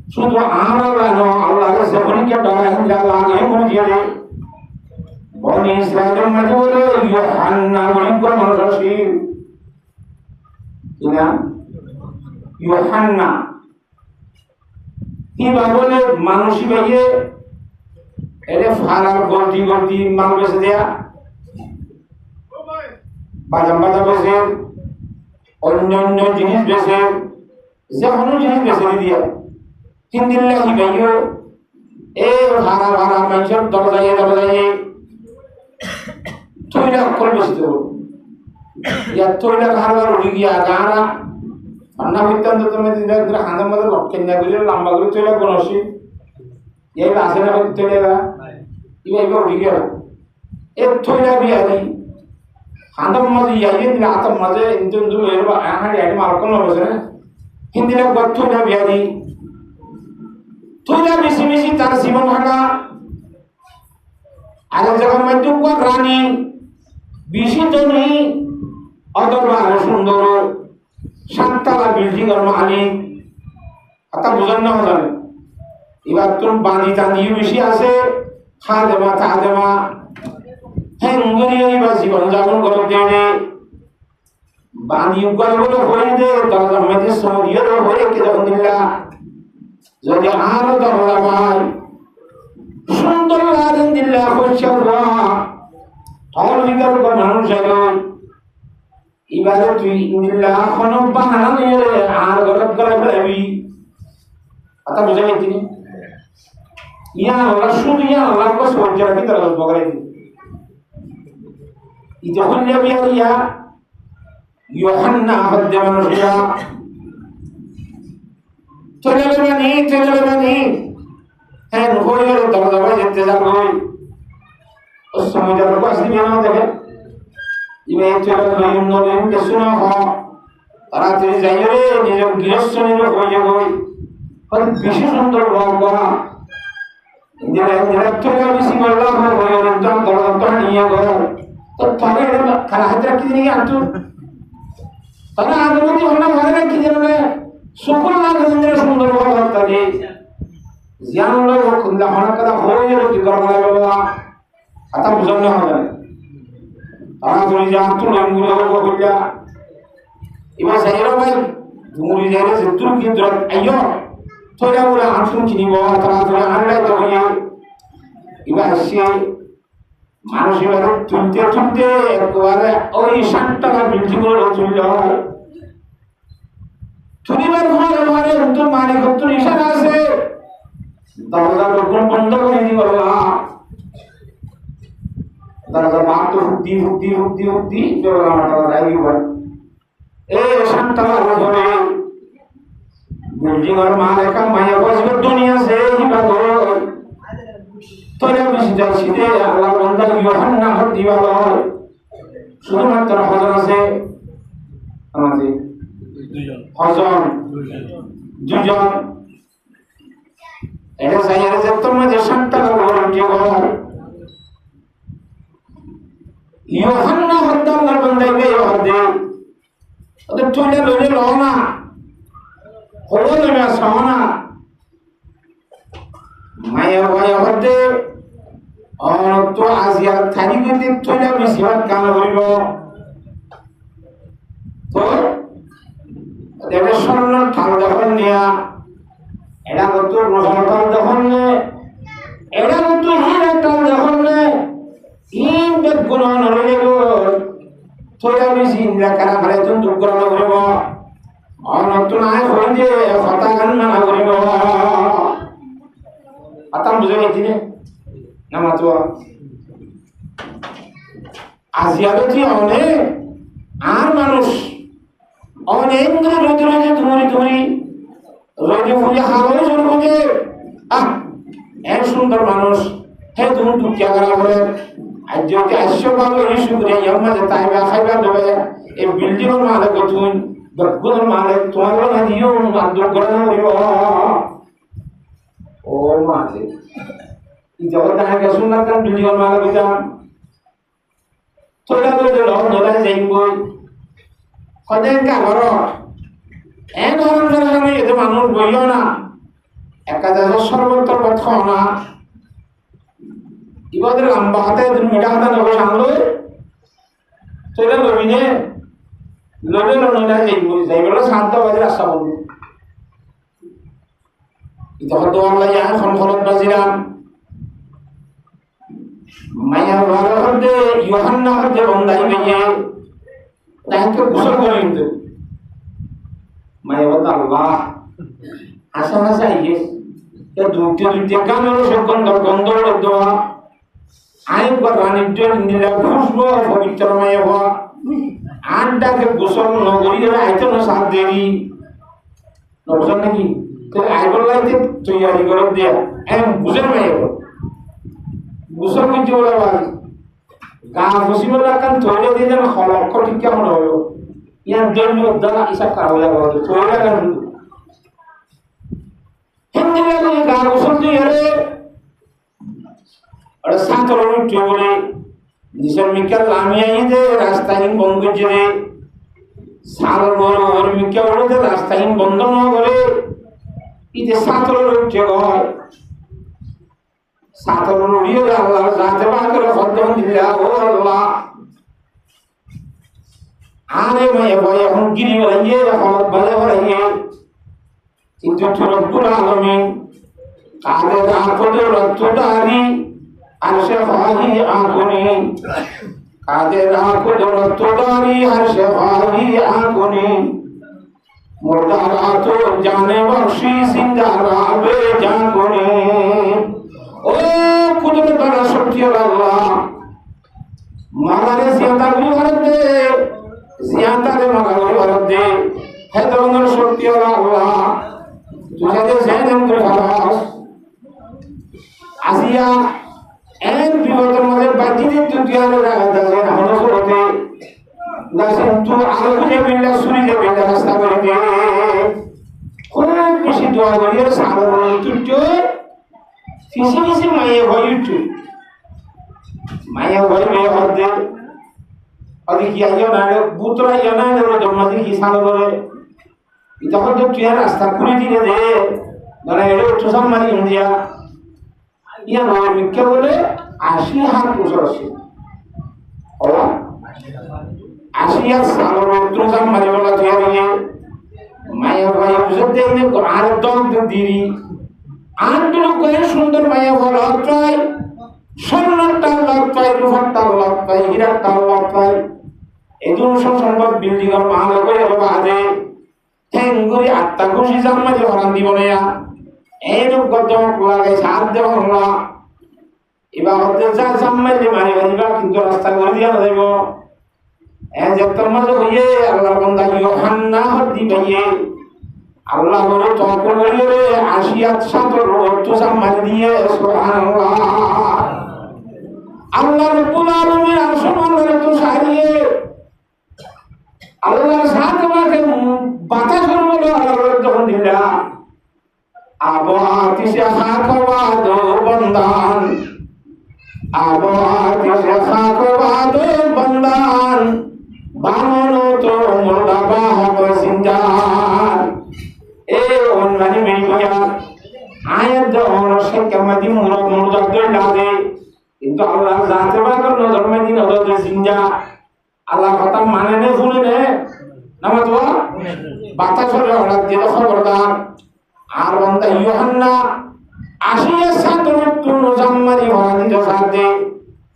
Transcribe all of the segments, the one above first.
শুধু আমরা আল্লাহর জমিনকে ডরাই লাগে বুঝিয়ে বনি ইসরায়েলের মাঝে বলে ইউহান্না বলি কোন রশিদ কিনা ইউহান্না কি বলে মানুষই ভাইয়ে এরে ফারার গলতি গলতি মাল বেঁচে দেয়া বাদাম বাদাম বেঁচে অন্য অন্য জিনিস বেঁচে যে কোনো জিনিস বেঁচে দিয়ে হিন্দিল্লাহি ভাইও এ ভাড়া ভাড়া মানুষের দরজায় তৈলা করে বেশি দেবো ইয়ার তৈলা ভাড়া উঠে গিয়া গাঁরা ঠান্ডা বৃত্তান্ত তুমি হাঁদার মধ্যে লটকেন না বুঝলে লম্বা করে তৈলা বনসি এই আসে না তৈলা ইবা ইবা উঠে গেল এ তৈলা বিয়ারি হাঁদার মাঝে ইয়াইয়ে দিলে আতার মাঝে ইন্দু এরবা হাঁড়ি হাঁড়ি মারকম বসে না হিন্দিলা গর তৈলা বিয়ারি তৈলা বেশি বেশি তার জীবন ভাঙা আরেক জায়গার মধ্যে রানী বেশি ধনী অথবা আরো সুন্দর সাততলা বিল্ডিং এর মালিক তা বোঝান না জানে এবার তোর বাঁধি টাঁধিও বেশি আছে খা দেবা তা দেবা হ্যাঁ বা জীবন যাপন করে দেবে বাঁধি গল্প হয়ে দে দরজার মধ্যে সৌদিও হয়ে কে যখন দিল্লা যদি আরো দরজা পায় সুন্দর লাগেন দিল্লা হচ্ছে অলিগার মানুষ এলো এবারে তুই দিল্লা এখন বাহানা নিয়ে আর গরব করে ফেলবি কথা বুঝে গেছি ইয়া আল্লাহ শুধু ইয়া আল্লাহ को सोच रखी तरह बगरे যখন যাবি ইয়া ইউহান্না হদ্দে মানুষরা চলে যাবানি হ্যাঁ হয়ে দরজা যেতে যাবো उस समय जब को असली में ना देखे इवे चलो नयन नयन के सुना हो तारा तेरी जाइए रे निज गृहस्थ निज हो जाओ पर विशेष सुंदर बाबा इंदिरा इंदिरा तो किसी मल्ला हो और तो दरद नहीं हो तो थारे खाना हजरा की नहीं आतु तारा आदमी होना मारे की जने सुकुल ना इंदिरा सुंदर बाबा तारे ज्ञान लोग खुदा होना कदा हो ये की करवा बाबा आता बुझाने हो जाए तारा थोड़ी जान तू लंगुले हो गया इबा सहीरो भाई मुरी जाने से तू की तरफ आयो थोड़ा बोला आंसू चिनी बाबा तारा थोड़ा आने तो गया इबा से मानुष बारे तुमते एक बार ओई 60 টাকা বিল্ডিং এর চলে যায় তুনিবার ঘরে তো মানে কত ইশারা আছে দরজা দোকান বন্ধ করে দি বলা दरजा बात तो हुद्दी जो हमारा राई हुआ ए संतला होने बिल्डिंग और मारे का माया बस दुनिया से ही बात हो तो ये विषय सीधे अल्लाह बंदा यूहन्ना हद्दी वाला शुरू में तरह हजर से हमारे हजर जुजन ऐसे सारे जब तो मुझे संतला बोलती हो यूहन्ना हद्दा अल्लाह बंदे के हद्दे अदे तोले लोले लोना होले में सावना माया वाया हद्दे और तो आजिया थारी के दिन तोले मिसिवत काम करिबो तो देवे स्वर्ण थाल दखन निया एडा कत रोहन थाल दखन ने एडा कत हीरा थाल दखन ने इन बेगुना नरेगो थोड़ा भी जिंदा करा भरे तुम दुगुना नरेगो और नतुन आए होइजे फता गन ना नरेगो आता बुझे गइथिने ना मतवा আজিয়াবে কি অনে আর মানুষ অনেক রোজে ধরি রোজে ফুলে হাওয়া শুরু করে এক সুন্দর মানুষ হে তুমি কি করা করে आज जो के आश्चर्य बाबू यीशु ने यम्मा जता है खाइबा दोबे ए बिल्डिंग में माले को तुन दगुल माले तुम्हारे ना दियो मादुर करना हो ओ माले ई जगत है के सुनना का बिल्डिंग में माले बेटा थोड़ा तो लोग दोला जाइबो खदेन का घरो ए घरन घरन ये तो मानुष बइयो ना একাদশ সর্বত্র পথনা ইবাদের লম্বা হাতে মিঠা হাতে নব সামলে চলে লবিনে লবে লনা যাইবলে শান্ত বাজে রাস্তা বলবো তখন তো আল্লাহ ইয়ান খনখনত বাজিরাম মায়া ভালো হতে ইউহান্না হতে বন্দাই বেয়ে তাকে গোসল করে কিন্তু মায়া বলতে আল্লাহ হাসা হাসা ইয়ে দুইটা গানের সব গন্ধ দেওয়া আরেকবার রানীর নিলা খুশবো পবিত্র মায়া হওয়া আনটাকে গোসল নগরী আইতো না সাত দেরি নবসন নাকি তো আইবল লাইতে তৈরি করে দেয়া বুঝেন মায়া গোসল করতে বলে আবার গা বসিবার কান তৈরি দিয়ে যেন লক্ষ্য ঠিক কেমন হলো ইয়ার দৈন্য দ্বারা ইসাব করা হয়ে যাবে তৈরি কান হিন্দি গা গোসল দিয়ে और साथ और टेबले निसर मिकल लामिया ही दे रास्ता इन बंद जरे साल और मिकल और दे रास्ता इन बंद न करे इधे साथ और टेबल साथ और ये अल्लाह जाते बाकर खत्म दिया ओ अल्लाह आने में ये हम गिरी वाले ये हालत बने वाले ये किंतु रब्बुल आलमीन कादे आखोदे रत्तुदारी Arsyafari akuni kader aku dorotodari arsyafari akuni murdar jane bakshi sindara be janguni oh kudrat bara shakti Allah magare siyata guru harade siyata re magare harade hedonor shakti Allah tujhe zainam guru haras asiya en bigotor mode badine tutyane raga dale hono sote nasin tu algune billa suri je billa rasta kore de khub beshi dua koriye sabon tutto fisi maye hoyutu maye hoy me horde adi ki ayo na butra yana ne domadi ki salo kore itahon to tuyar rasta kore dire de nare ero tusam mari india ইয়া নয় মিথ্যা বলে ৮০ হাত বছর আছে ৮০ সালের উত্তরজাম মারি বলা তৈরি মায়া ভাই বুঝতে নেই আর দম দিরি আনগুলো কয়ে সুন্দর মায়া বলা চাই স্বর্ণের টাল লাগতাই রূপার টাল লাগতাই হীরার টাল লাগতাই এদুন সম্ভব বিল্ডিং এর মাল করে বাদে ঠেঙ্গুরি আত্মা খুশি জাম মারি হরান দিব না এরকম কত লাগাই সাত দেওয়া হলো এবার হতে যা সামনে যে মারি বাজিবা কিন্তু রাস্তা করে দিয়া যাইব যে তোর মাঝে হইয়ে আল্লাহর বান্দা ইউহান্না হদি ভাইয়ে আল্লাহ বলে তখন বলে রে ৮০ সাতর তো সামনে দিয়ে সুবহানাল্লাহ আল্লাহ রাব্বুল আলামিন আরশের তো সারিয়ে আল্লাহর সাথে মাঝে বাতাস হলো আল্লাহর যখন দিলা আবহাওয়া কিসে খাকবা দো বন্দান আবহাওয়া কিসে খাকবা দো বন্দান বামনো তো মুর্দাবা হবে সিনজান এ ওনমানি মেইয়া আয়াত দর সে কেমদি মুর্দা দই লাগে কিন্তু আল্লাহ জাতে বাগর নজর মেদিন হদে সিনজা আল্লাহ কথা মানে নে শুনে নে নামা তো বাতাসরে হঠাৎ দিয়ে খবরদার আর বান্দা ইউহান্না ৮০ সাতর তো নজাম্মারি হওয়ানি সাথে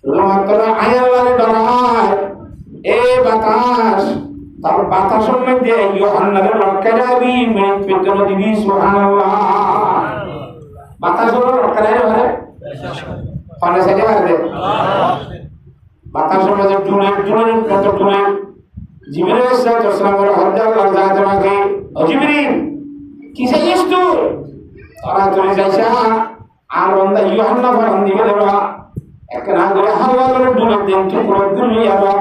শুধুমাত্র আয়াল্লাহরে ডরায় এ বাতাস তার বাতাসের মধ্যে ইউহান্নারে রক্ষা যাবি মেন পেতন দিবি সুবহানাল্লাহ বাতাসের রক্ষা যাবে কোন সাইডে মারবে বাতাসের মধ্যে টুনে কত টুনে জিবরিল আলাইহিস সালামের হদ্দে আল্লাহ জাহাজ মাকে ও জিবরিল কি চাইছিস তুই তারা চলে যাইছা আর বান্দা ইউহান্না ফরান দিবে দেবা এক না করে হাওয়া করে দুলে দিন তো পুরো দুনিয়া বা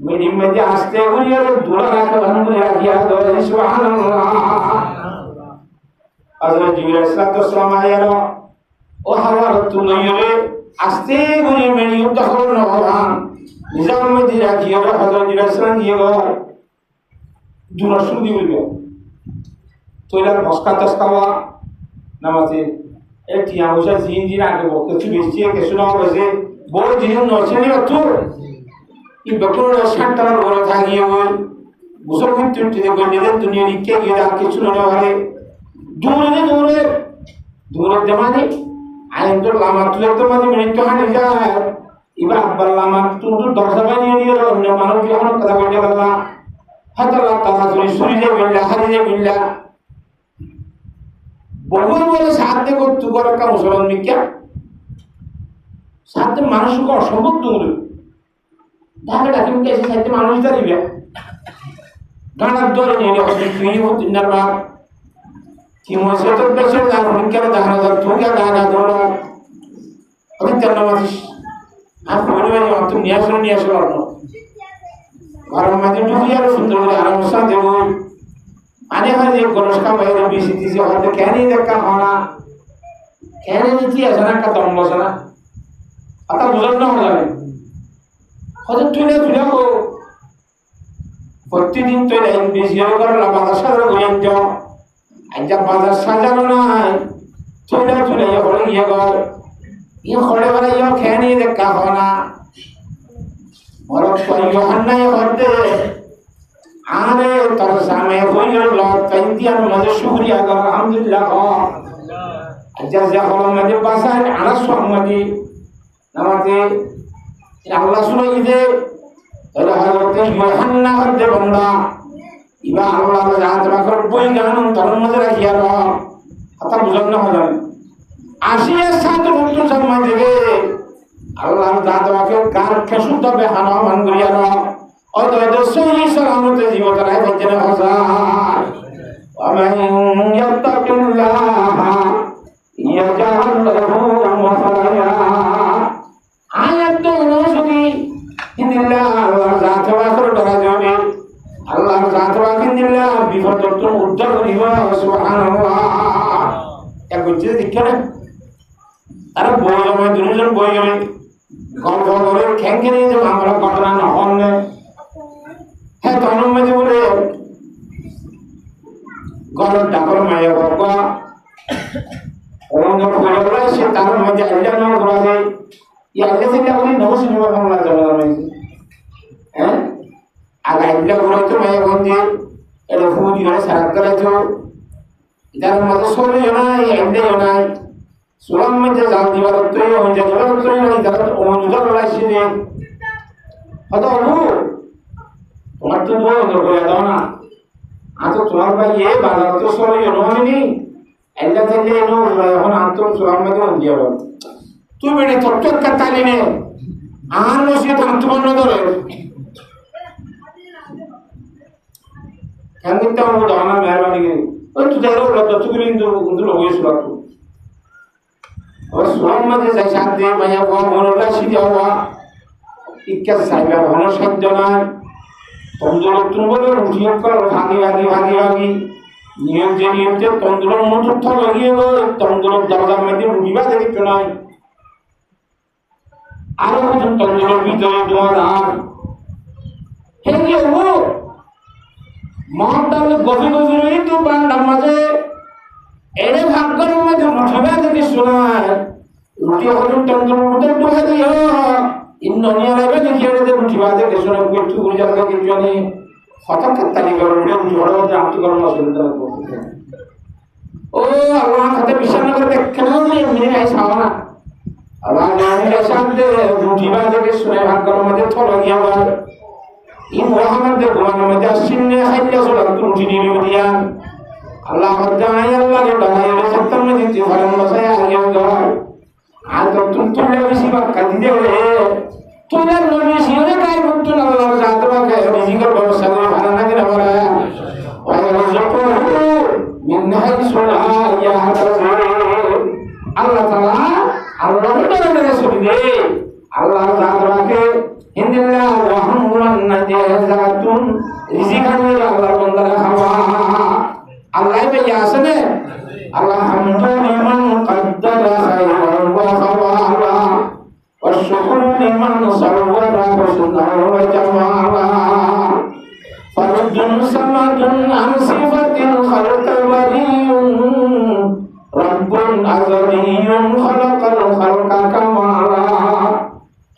মেরি মধ্যে আসতে হইয়া দুলা রাখা বন্ধ রাখিয়া দে সুবহানাল্লাহ হযরত জিবরিল আলাইহিস সালাম আয়ালো ও হাওয়া তুলইরে আসতে করে মেরি দখল না হওয়া নিজাম মধ্যে রাখিয়া হযরত জিবরিল আলাইহিস সালাম দিয়ে দুলা শুরু দিবে তোইলার মস্কা তস্কাওয়া নামাতে টিয়া বসা জিন জিন আগে কিছু বেশি কিছু না হয়েছে বড় জিনিস নরসেনি তো ই বকর শান্তার বড় থাকিয়ে ওই বুঝো কিন্তু নিজের দুনিয়া লিখে গিয়ে আর কিছু না হয় দূরে দূরে দেমানি আইন তো লামা তুলে তো মানে মিনিট হানি যায় এবার আব্বার লামা তুই দরজা বানিয়ে দিয়ে অন্য মানুষ যখন কথা বলতে পারলা হাতালা তালা ধরে শরীরে মিললা হারিয়ে মিললা বহু বলে সাহায্য করতে করে একটা মুসলমান মিথ্যা সাহায্য মানুষকে অসম্ভব দূরে ঢাকা ডাকিমকে এসে সাহায্য মানুষ দাঁড়িয়ে গানার দরে নিয়ে অসুবিধা হচ্ছে না বা কি মনে তো বেশি না হুঙ্কারে দেখা যায় তুই গানা দৌড়া অনেক জানা মাঝিস আর মনে হয় অত নিয়ে আসলো ঘরের মাঝে ঢুকি আর সুন্দর করে আরাম সাথে আনে হয় যে গণস্কা বাইরে বেশি দিয়েছে হয়তো কেন দেখা হওয়া কেন নিচ্ছি আসে না একটা দম বসে না অর্থাৎ বুঝার না হয়ে যাবে হয়তো তুলে হো প্রতিদিন তৈরি বেশি করে বাজার সাজানো গরিব যাও আজ বাজার সাজানো নাই তুলে হলে গিয়ে গর ইয়ে খড়ে বলে ইয়ে খেয়ে নিয়ে দেখা হওয়া না বরফ নাই হতে আরে তোর সামনে হইল তাইতিয়ার মাঝে শুকরিয়া কর আলহামদুলিল্লাহ আচ্ছা যা হলো মাঝে বাসায় আনাস মাঝে নামাতে আল্লাহ শুনে গেছে তাহলে হযরত ইউহান্না হতে বান্দা ইবা আল্লাহ জাহাজ রাখর বই গান তোর মাঝে রাখিয়া র কথা বুঝন না হলো আসিয়া সাথে উত্তর সম্মান দেবে আল্লাহর জাহাজ রাখে কার খেসুত হবে হানা মান করিয়া র অতএব সহি সালামতে জীবন রাখে যেন হাজার ومن يتق الله يجعل له مخرجا আয়াত তো নসুদি ইন্দিল্লাহ আল্লাহর জাত ওয়াসর ডরা যাবে আল্লাহর জাত ওয়াকিন্দিল্লাহ বিপদ তো উদ্ধার করিব সুবহানাল্লাহ এক বুঝে দেখেন আর বই জমা দুজন বই গেলে গল্প করে খেঙ্গে যে আমরা ঘটনা না হন হ্যাঁ তো অনুমতি বলে গলার ডাকর মায়া বাবা অঙ্গ বলে সে তার মধ্যে আইডা নাম করা যায় ই আইডা থেকে আপনি নবস নিবা বাংলা জানা রয়েছে হ্যাঁ আর আইডা বলে তো মায়া বন্ধে এটা ফুজি হয়ে সারা করে তো যার মধ্যে সরে নাই আইডা নাই সুরাম মধ্যে জাল দিবার তো হয়ে যায় তো নাই যারা অনুযায়ী লাইছে যে হয়তো তোমার তো দোয়া করে দাও না আতো তোমার ভাই এ বাজার তো সরে এনোনি এলা থেকে এনো এখন আতো সুরাম মধ্যে হয়ে যাবে তুই বেড়ে চটচট কাটালি নে আর বসে তোমার ধরে কেন তো আমার দানা মেহরবানি করে ওই তুই যাই রোলা তো তুমি কিন্তু লগেছ বাতো और सुरम मध्य जैसाते माया को मनोला सीधा हुआ इक्का साइबर होना शब्द ना तंदुर तुम बोले रुचियों का भागी नियम जे नियम ते तंदुर मुझे तो लगी है तंदुर दरबार में भी रुचिया देखी क्यों ना आरो जो तंदुर भीतर द्वारा है क्या वो मांडल गोभी रही तो बांधा मजे এরে ভাগ্যের মধ্যে মুঠবে যদি শোনায় রুটি হলো তন্ত্র মধ্যে ঢুকে দিও ইন্দ্রিয়া লাগবে দেখিয়ে দে রুটি বাদে শোনা একটু গুলি জায়গা কিছু জানি হঠাৎ তালি করে ঝড় হতে আত্মকর্ম অসুবিধা করতে ও আল্লাহ হাতে বিশ্বাস না করে দেখেন এমনি আই সাওনা আল্লাহ নামে শান্তে রুটি বাদে শোনা ভাগ্যের মধ্যে থলা গিয়া আর এই মুহাম্মদের গোলামের মধ্যে আসিনে খাইলে চলা রুটি নিয়ে দিয়া Allah berdoa ya Allah doa ya setan menjadi orang saya yang doa atau tuntun lebih sibuk kadi dia tunar lebih sibuk kai tuntun Allah jatuh kai rizqar bahasa Allah lagi nama wa yarzuquhu min haythu la yahtasib Allah taala Allah berdoa dari sini Allah jatuh kai indillah wa humran najazatun rizqan Allah bendara hawa Allah itu yasne alhamdulillah qaddara khairan wa khawala wa syukru liman sawwara husnan wa jamala farudun samadun an sifatil khalq waliyun rabb أزلي خلق الخلق كمالا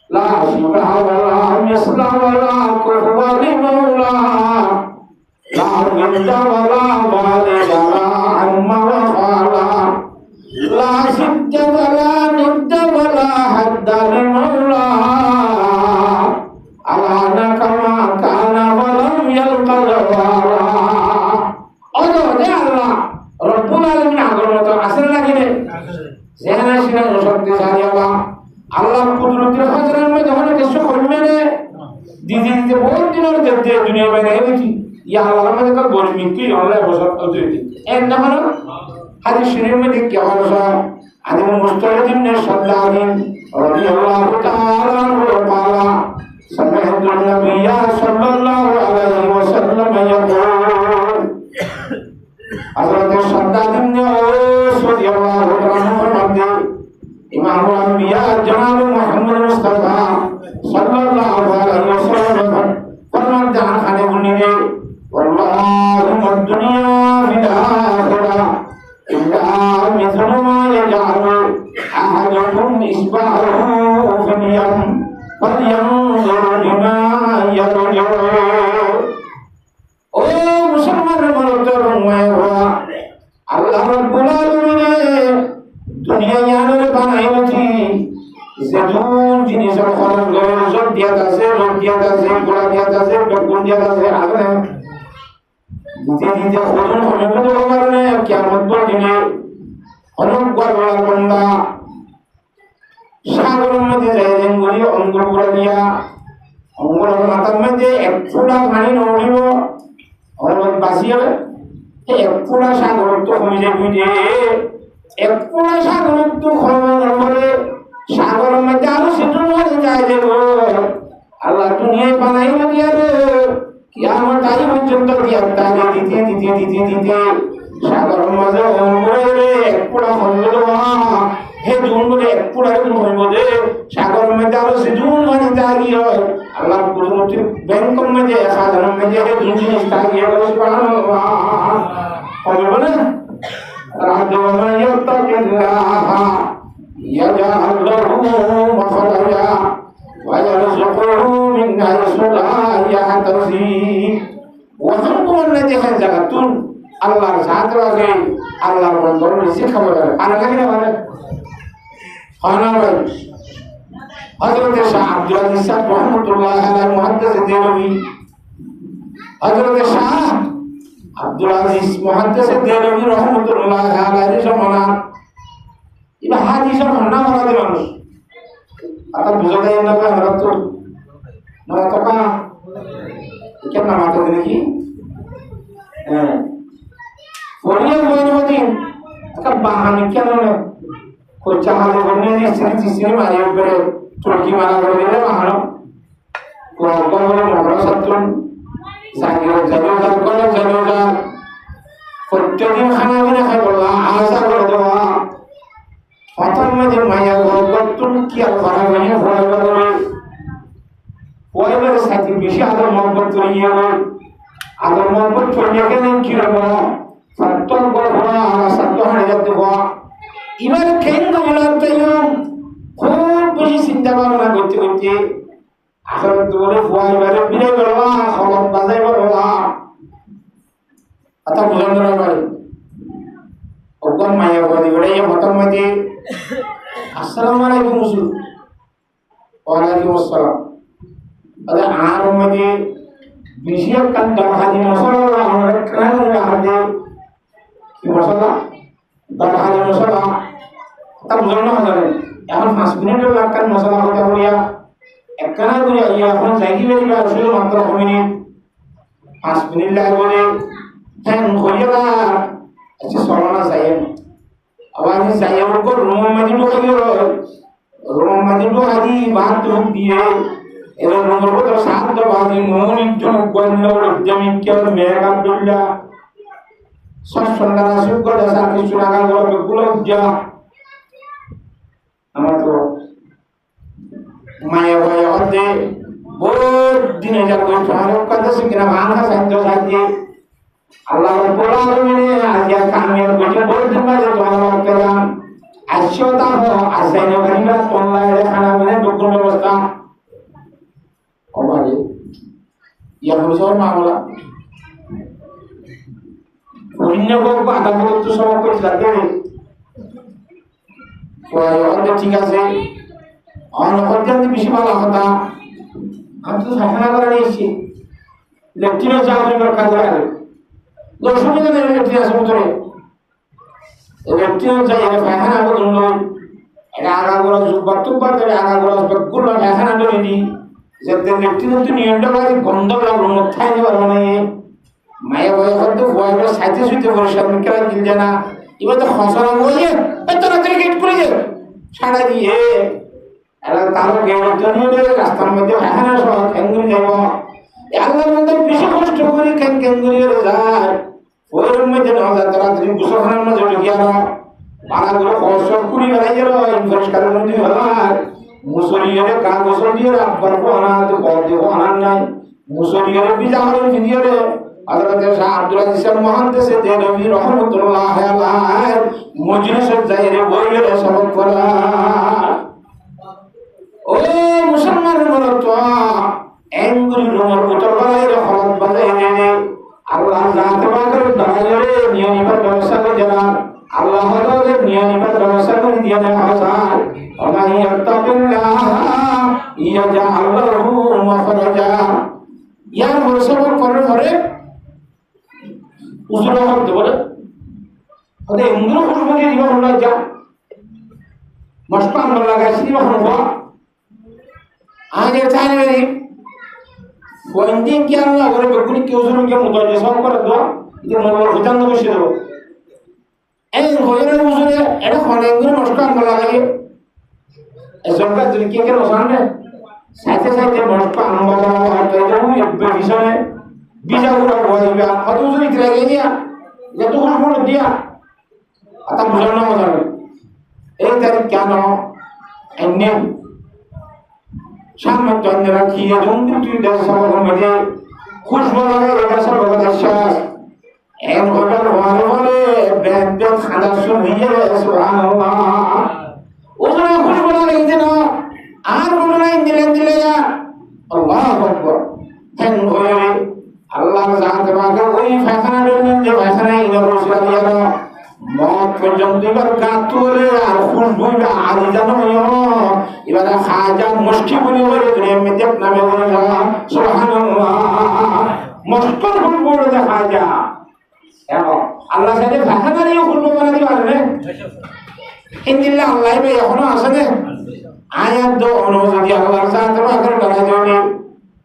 لا شبه ولا مثل ولا كفو لمولى لا ند ولا والد ولا عم وخالا لا شد ولا ند ولا حد لمولى أرانا كما كان ولم يلق الوالى أدو يا الله رب العالمين عظمته أسرنا كده زهنا شنا نشرت ساري الله الله قدرت الخزران में जहाँ किसी को मिले दीदी दीदी बहुत दिनों तक दे दुनिया में रहे थी या Allah में देखा बोल मिट्टी Allah बसर अधूरी थी ऐन ना मना हर शरीर में देख क्या हो रहा हर मुस्तकिल ने शब्दालीन रबी Allah ताला रुपाला समेत नबिया सल्लल्लाहु अलैहि वसल्लम यक़ूल हज़रत शब्दालीन ने रज़ियल्लाहु अन्हु इमाम अम्बिया जनाब मोहम्मद मुस्तफा सल्लल्लाहु अलैहि वसल्लम फरमाते हैं खाने बुनी ने वल्लाहि दुनिया फिल आखिरह इल्ला मिथलु मा यजअलु अहदुकुम इस्बाहु फिल यम फलयंजुर बिमा यरजु ओ मुसलमान मोहतरम अल्लाह रब्बुल आलमीन दुनिया यानर बनाई थी जरूर जिनिस खरम गए सब दिया था से रोक दिया था से बुला दिया था से टकुन दिया था से आगे जिते जिते खुदन हमें को तो करने क्या मत बोल दिने हनुम गरबा बंदा सागर में जाए जंगली अंगुर बुला दिया अंगुर माता में जे एक फुला पानी नोड़ियो और बासिया एक फुला सागर तो हम जे बुझे एक पूरा सागर तो खबर करे सागर में जानो सिद्धन हो जाए देखो अल्लाह दुनिया बनाई ना दिया रे कियामत आई में चंद दिया तारे दीते सागर में जो होंगे रे एक पूरा खबर हे जून में एक पूरा होंगे सागर में जानो सिद्धन हो जाएगी अल्लाह कुदरती बैंक में जे सागर में जे जून निस्तागी है सुभान अल्लाह और बोले ومن يتق الله يجعل له مخرجا ويرزقه من حيث لا يحتسب وهم الذي خلقتم الله ذات لغي الله بندر نسي خبر انا كده وانا انا حضرت شاہ عبد العزيز رحمۃ اللہ علیہ محدث دیلوی حضرت شاہ عبد العزيز محدث الديلمي رحمه الله عليه زمانا ইবা হাদিসের ভান্ডার করা দে মানুষ আতা বুঝা যায় না বা আমরা তো না তো কা কেন না মাথা দিনে কি হ্যাঁ ফরিয়া বইন মদিন কা বাহানি কেন না কো চাহালে বনে নি সিসি মারি উপরে তুর্কি মারা করে দিলে বাহানো কো বলে মাদ্রাসাতুন জাগির জাগির করে জানোজা প্রত্যেকদিন খানা বিনা খাই বললা আশা করে দেওয়া প্রথম মধ্যে মায়া গর্তন কি আর করা মানে পরিবার সাথে বেশি আদর মহব্বত করিয়ে আদর মহব্বত করিয়ে কেন কি রব সত্য বড় সত্য হারে যেতে হওয়া এবার কেন্দ্র বলাতে খুব বেশি চিন্তা ভাবনা করতে করতে আখের দৌড়ে ফুয়াইবারে বিরে বেরোয়া খবর বাজাই বেরোয়া आता बुझाना पारे ओगन माया बदी बड़े ये खत्म मते अस्सलाम वालेकुम मुसु वालेकुम अस्सलाम अरे आर मते विषय kan darhadi masalah हमरा kana hade ki masalah darhadi masalah आता बुझाना हजारे এখন 5 মিনিটের লাগান masalah হতে হলিয়া একখানা করে ইয়া এখন জায়গি বেরি বা আসলে মাত্র কমিনি 5 মিনিট লাগবে dan khoyala achi solana sayem awani sayem ko room madidu hadi baat to diye ero room ko to saat do badi mon jo gwanno jami kya meg abdullah sasundara suggo dasa kisunaga go gulo ja amato maya waya ode bod dine jago charo kada sikina manha sanjo sadye আল্লাহ রাব্বুল আলামিন আজকে কামিয়ার গঠন বলতে পারে তোমার পেলাম আশিয়তা হো আসাইন গরিবা তোমরা খানা মানে দুপুর ব্যবস্থা আমারে ইয়া বলছর মামলা পুণ্য করব আদালত তো সব করে লাগে ওই ঠিক আছে অত্যন্ত বেশি ভালো কথা আমি তো সাধনা করে নিয়েছি লেফটিনেন্ট চাকরি কাজ করে দর্শনী কেন লেফটিনেন্ট আছে ভিতরে লেফটিনেন্ট চাই ফায়খানা বলুন এটা আগাগোড়া বার্তুকবার করে আগাগোড়া গুলো ফায়খানা করে দিই যাতে লেফটিনেন্ট তো নিয়মটা করে গন্ধ লাগলো খাই নিতে পারবো না মায়ের বয়ে হয়তো বয়ে সাইতে সুইতে বলে সামনে কেরা দিল জানা এবার তো খসড়া বইয়ে এত রাত্রে গেট করে ছাড়া দিয়ে এরা তার গেটের জন্য রাস্তার মধ্যে ফায়খানা সহ ক্যাঙ্গুরি যাব আল্লাহর মধ্যে বেশি কষ্ট করে ক্যাঙ্গুরি যায় ওর মধ্যে না যায় তারা তুমি গুসলখানার মধ্যে ঢুকিয়ে না পাড়াগুলো কষ্ট করি বেড়াই গেল পরিষ্কারের মধ্যে বেড়ার মুসলিয়ারে গা গোসল দিয়ে আব্বার আনা তো বড় দেব আনার নাই মুসলিয়ারে বিজা হলেন ফিরিয়ারে হযরত শাহ আব্দুল আজিজ মহাদ্দেশ দেনবী রাহমাতুল্লাহ আলাইহি মজলিসের জায়গায় বইয়ের সবক করা ও মুসলমান বলতো এঙ্গুরি রুমের উত্তর বাড়াইর হরত বাজাই নেনে আল্লাহ জাত পাকের দয়ারে নিয়মিত ব্যবস্থা করে দেন আল্লাহ হযরতের নিয়মিত ব্যবস্থা করে দিয়ে দেন হাসান ওমাই ইয়াত্তাকিল্লাহ ইয়াজআল লাহু মাখরাজা ইয়ার মুসলমান করার পরে উজুরা করতে বলে ওদের এঙ্গুরি খুশবু দিয়ে দিবা হলো যা মস্তান লাগাইছি দিবা হলো আগে চাই নেই বন্দিন কি আল্লাহ করে বেগুনি কেউ শুনুন কে মতো যে সব করে দোয়া যে মনোবল হুজান বসে দেবো এই হয়ে বুঝলে এটা অনেকগুলো নষ্ট আঙ্গ লাগাই সরকার যদি কে কেন সামনে সাথে সাথে নষ্ট আঙ্গ লাগাই ভীষণে বিজাগুলো বইবা অত বুঝলে কি লাগে দিয়া এত কোনো দিয়া আতা বুঝানো মজা এই তারিখ কেন এমনি সামনে জন্য রাখিয়ে জঙ্গি তুই দেশ সবার মধ্যে খুশবু লাগে এটা সব বিশ্বাস এম হোটেল ভালো বলে ব্যাগ ব্যাগ খানা শুনিয়ে সুবহানাল্লাহ ওখানে খুশবু লাগে না আর কোনো নাই দিলে আল্লাহু আকবার হেন হয়ে আল্লাহ জানতে পারে ওই ফায়খানা যে ফায়খানা ইনর রসুল দিয়া মত পর্যন্ত এবার গাত তুলে আর খুশবুটা আদি জানো এবারে খাজা মুশকিল বলে বলে দুনিয়ার মধ্যে নামে বলে সুবহানাল্লাহ মুশকিল বলে বলে খাজা এখন আল্লাহ সাথে ফায়খানা নিয়ে খুশবু বানাতে পারে হিন্দিল্লা আল্লাহ ভাই এখনো আছে না আয়াত দো অনুযায়ী আল্লাহর সাথে করে ডালা জনি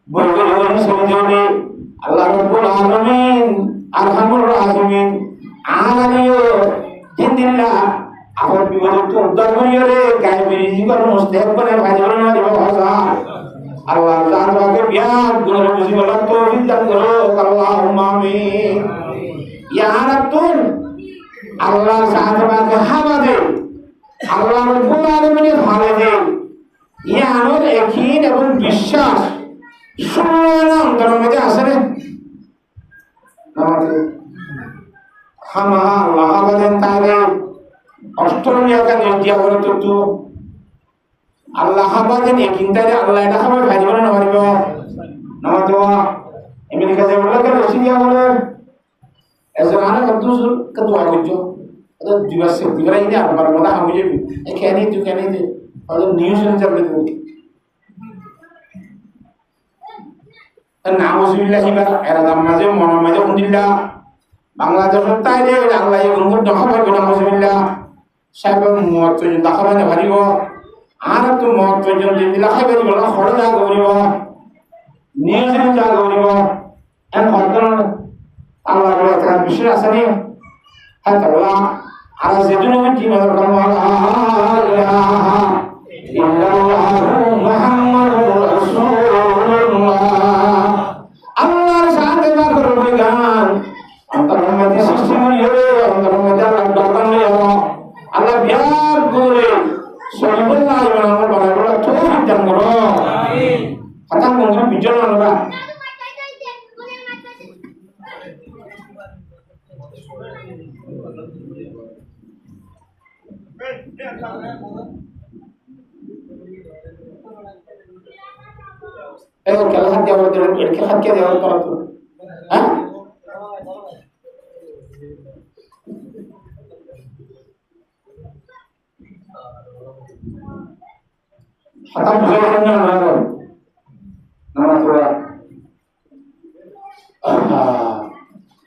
বলবে জনি সবি জনি আল্লাহ রাব্বুল আলামিন আরহামুর রাহিমিন আলামিও হিন্দিল্লা আপন বিপদ তো উদ্ধার করিয়ে গায়বী জীবন মুস্তাহিক বনে ভাজনা না দিব ভাষা আল্লাহ তাআলাকে বিয়ার গুণ মুসিবত তো বিদান করো আল্লাহুম্মা আমিন ইয়া রাব্বুল আল্লাহ সাহাবাকে হাওয়া দে আল্লাহ রাব্বুল আলামিনের ভালো দে ইয়া আমার একই এবং বিশ্বাস শুননা অন্তরের মধ্যে আছে না আমাদের হামা আল্লাহ আবাদেন তারে অষ্টমিয়াকে নির্দিয়া করে তো আল্লাহ আবাদেন একিনটারে আল্লাহ এটা খাবার ভাই বলে না পারিব নামাজ দেওয়া আমেরিকা যে বলে কেন সিরিয়া বলে এসে আনা কত করছো দিবস দিবরাই না আর বড় আমি যাবি এখানে তুই কেন দে আর নিউজ চ্যানেল চালাতে নাউজুবিল্লাহি বা এরাদাম মাঝে মনের মাঝে আলহামদুলিল্লাহ বাংলাদেশের তাইলে আল্লাহ গুণ দেখাবার গুণ নাউজুবিল্লাহ সাহেব মত দেখাবার না ভারিব আর তো মত পর্যন্ত দিলা খাইবে বলা খড় যা গরিব নিউজ যা গরিব এন খড় আল্লাহ বলে তার বিষয় আছে নি হ্যাঁ তাআলা আর যেদিন কি মনে করব আল্লাহ ইল্লাল্লাহু মুহাম্মাদুর রাসূলুল্লাহ আল্লাহর সাথে না করবে গান অন্তরের মধ্যে সৃষ্টি হয়ে অন্তরের মধ্যে দরকার নেই আল্লাহ বিয়ার করে সহিবুল্লাহ ইমাম বানাবো তৌফিক দান করো আমিন কথা মনে বিজয় আমরা খেলা হাত দেওয়ার খেলা হাত কে দেওয়ার করা তো হ্যাঁ হাতাম বুঝে না না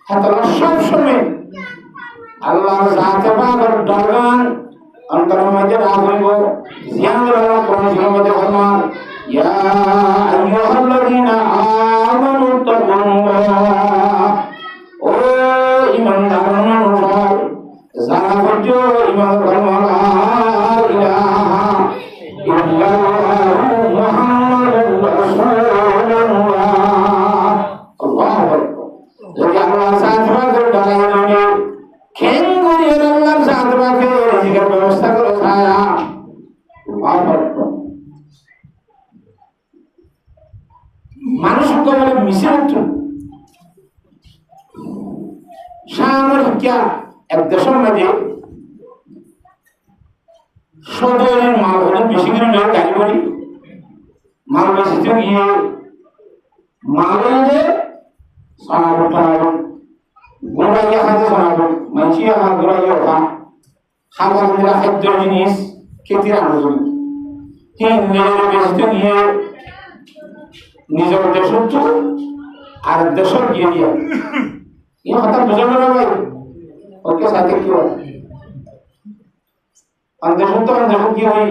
হাতালা সব সময় আল্লাহর জাতে পাকের দরগান অন্তরের মধ্যে রাখব জিয়ান আল্লাহ কোরআনের মধ্যে ফরমান ইয়া আইয়ুহাল্লাযীনা আমানু তাকুল্লাহ ও ঈমানদার মানুষ যারা বলছো ঈমান করো লা ইলাহা ইল্লাল্লাহু মুহাম্মাদুর রাসূলুল্লাহ আল্লাহু আকবার যদি আল্লাহ জাতে পাকের দরগান কেঙ্গুরি আল্লাহর জাতে পাকের রিজিকের ব্যবস্থা করে ছায়া মানুষ বলে মিশ্রিত সামর হিকা এক দেশের মধ্যে সদরের মাল হলে বেশি করে নয় গাড়ি বাড়ি মাল বেশিতে গিয়ে মাল হলে শোনাবো গোড়াইয়া হাতে শোনাবো মানসিয়া হাত গোড়াইয়া খা খাবার মেয়েরা খাদ্য জিনিস খেতির আলোচন তিন দিনের বেশিতে গিয়ে নিজের দেশের তো আর দেশের গিয়ে দিয়া এই কথা বোঝানো না ভাই ওকে সাথে কি হয় দেশের তো দেশের কি হয়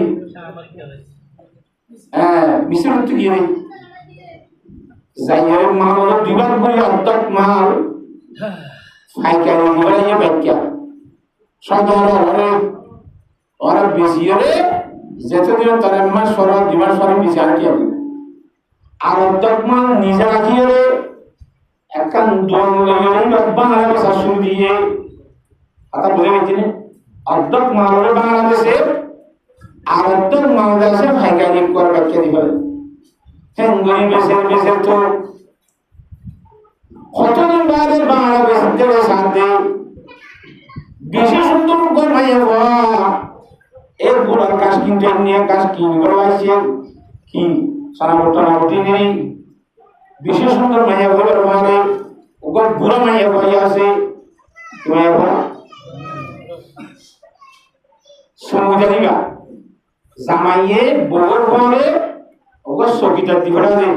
হ্যাঁ মিশ্র তো গিয়ে নেই যাইয়ের মাল হলো দুবার করে অর্ধক মাল ফাইকারি দিবারে ইয়ে ব্যাখ্যা সদর ওরা বেশি হলে যেতদিন তার মাস সরা দুবার সরা বেশি আর কি হবে আর অর্ধক মাল নিজে রাখিয়ে একখান দল বাংলাদেশ শুরু দিয়ে কথা বুঝে গেছি অর্ধক মাল হলে বাংলাদেশে আর অর্ধক বাংলাদেশে ফাইকারি করে ব্যাখ্যা দিবে হ্যাঁ বেশের তো কতদিন বাদে বাংলাদেশের থেকে সাথে বেশি সুন্দর গরমাই এর গোড়ার কাজ কিনতে নিয়ে কাজ কিন করবাইছে কি সারাবর্তনাবর্তী নেই বিশেষ সুন্দর মাইয়া বলে মানে ওগর বুড়া মাইয়া বই আছে মাইয়া বলা সমুদ্রিকা জামাইয়ে বগর বলে ওগর সকিটার দিবড়া দে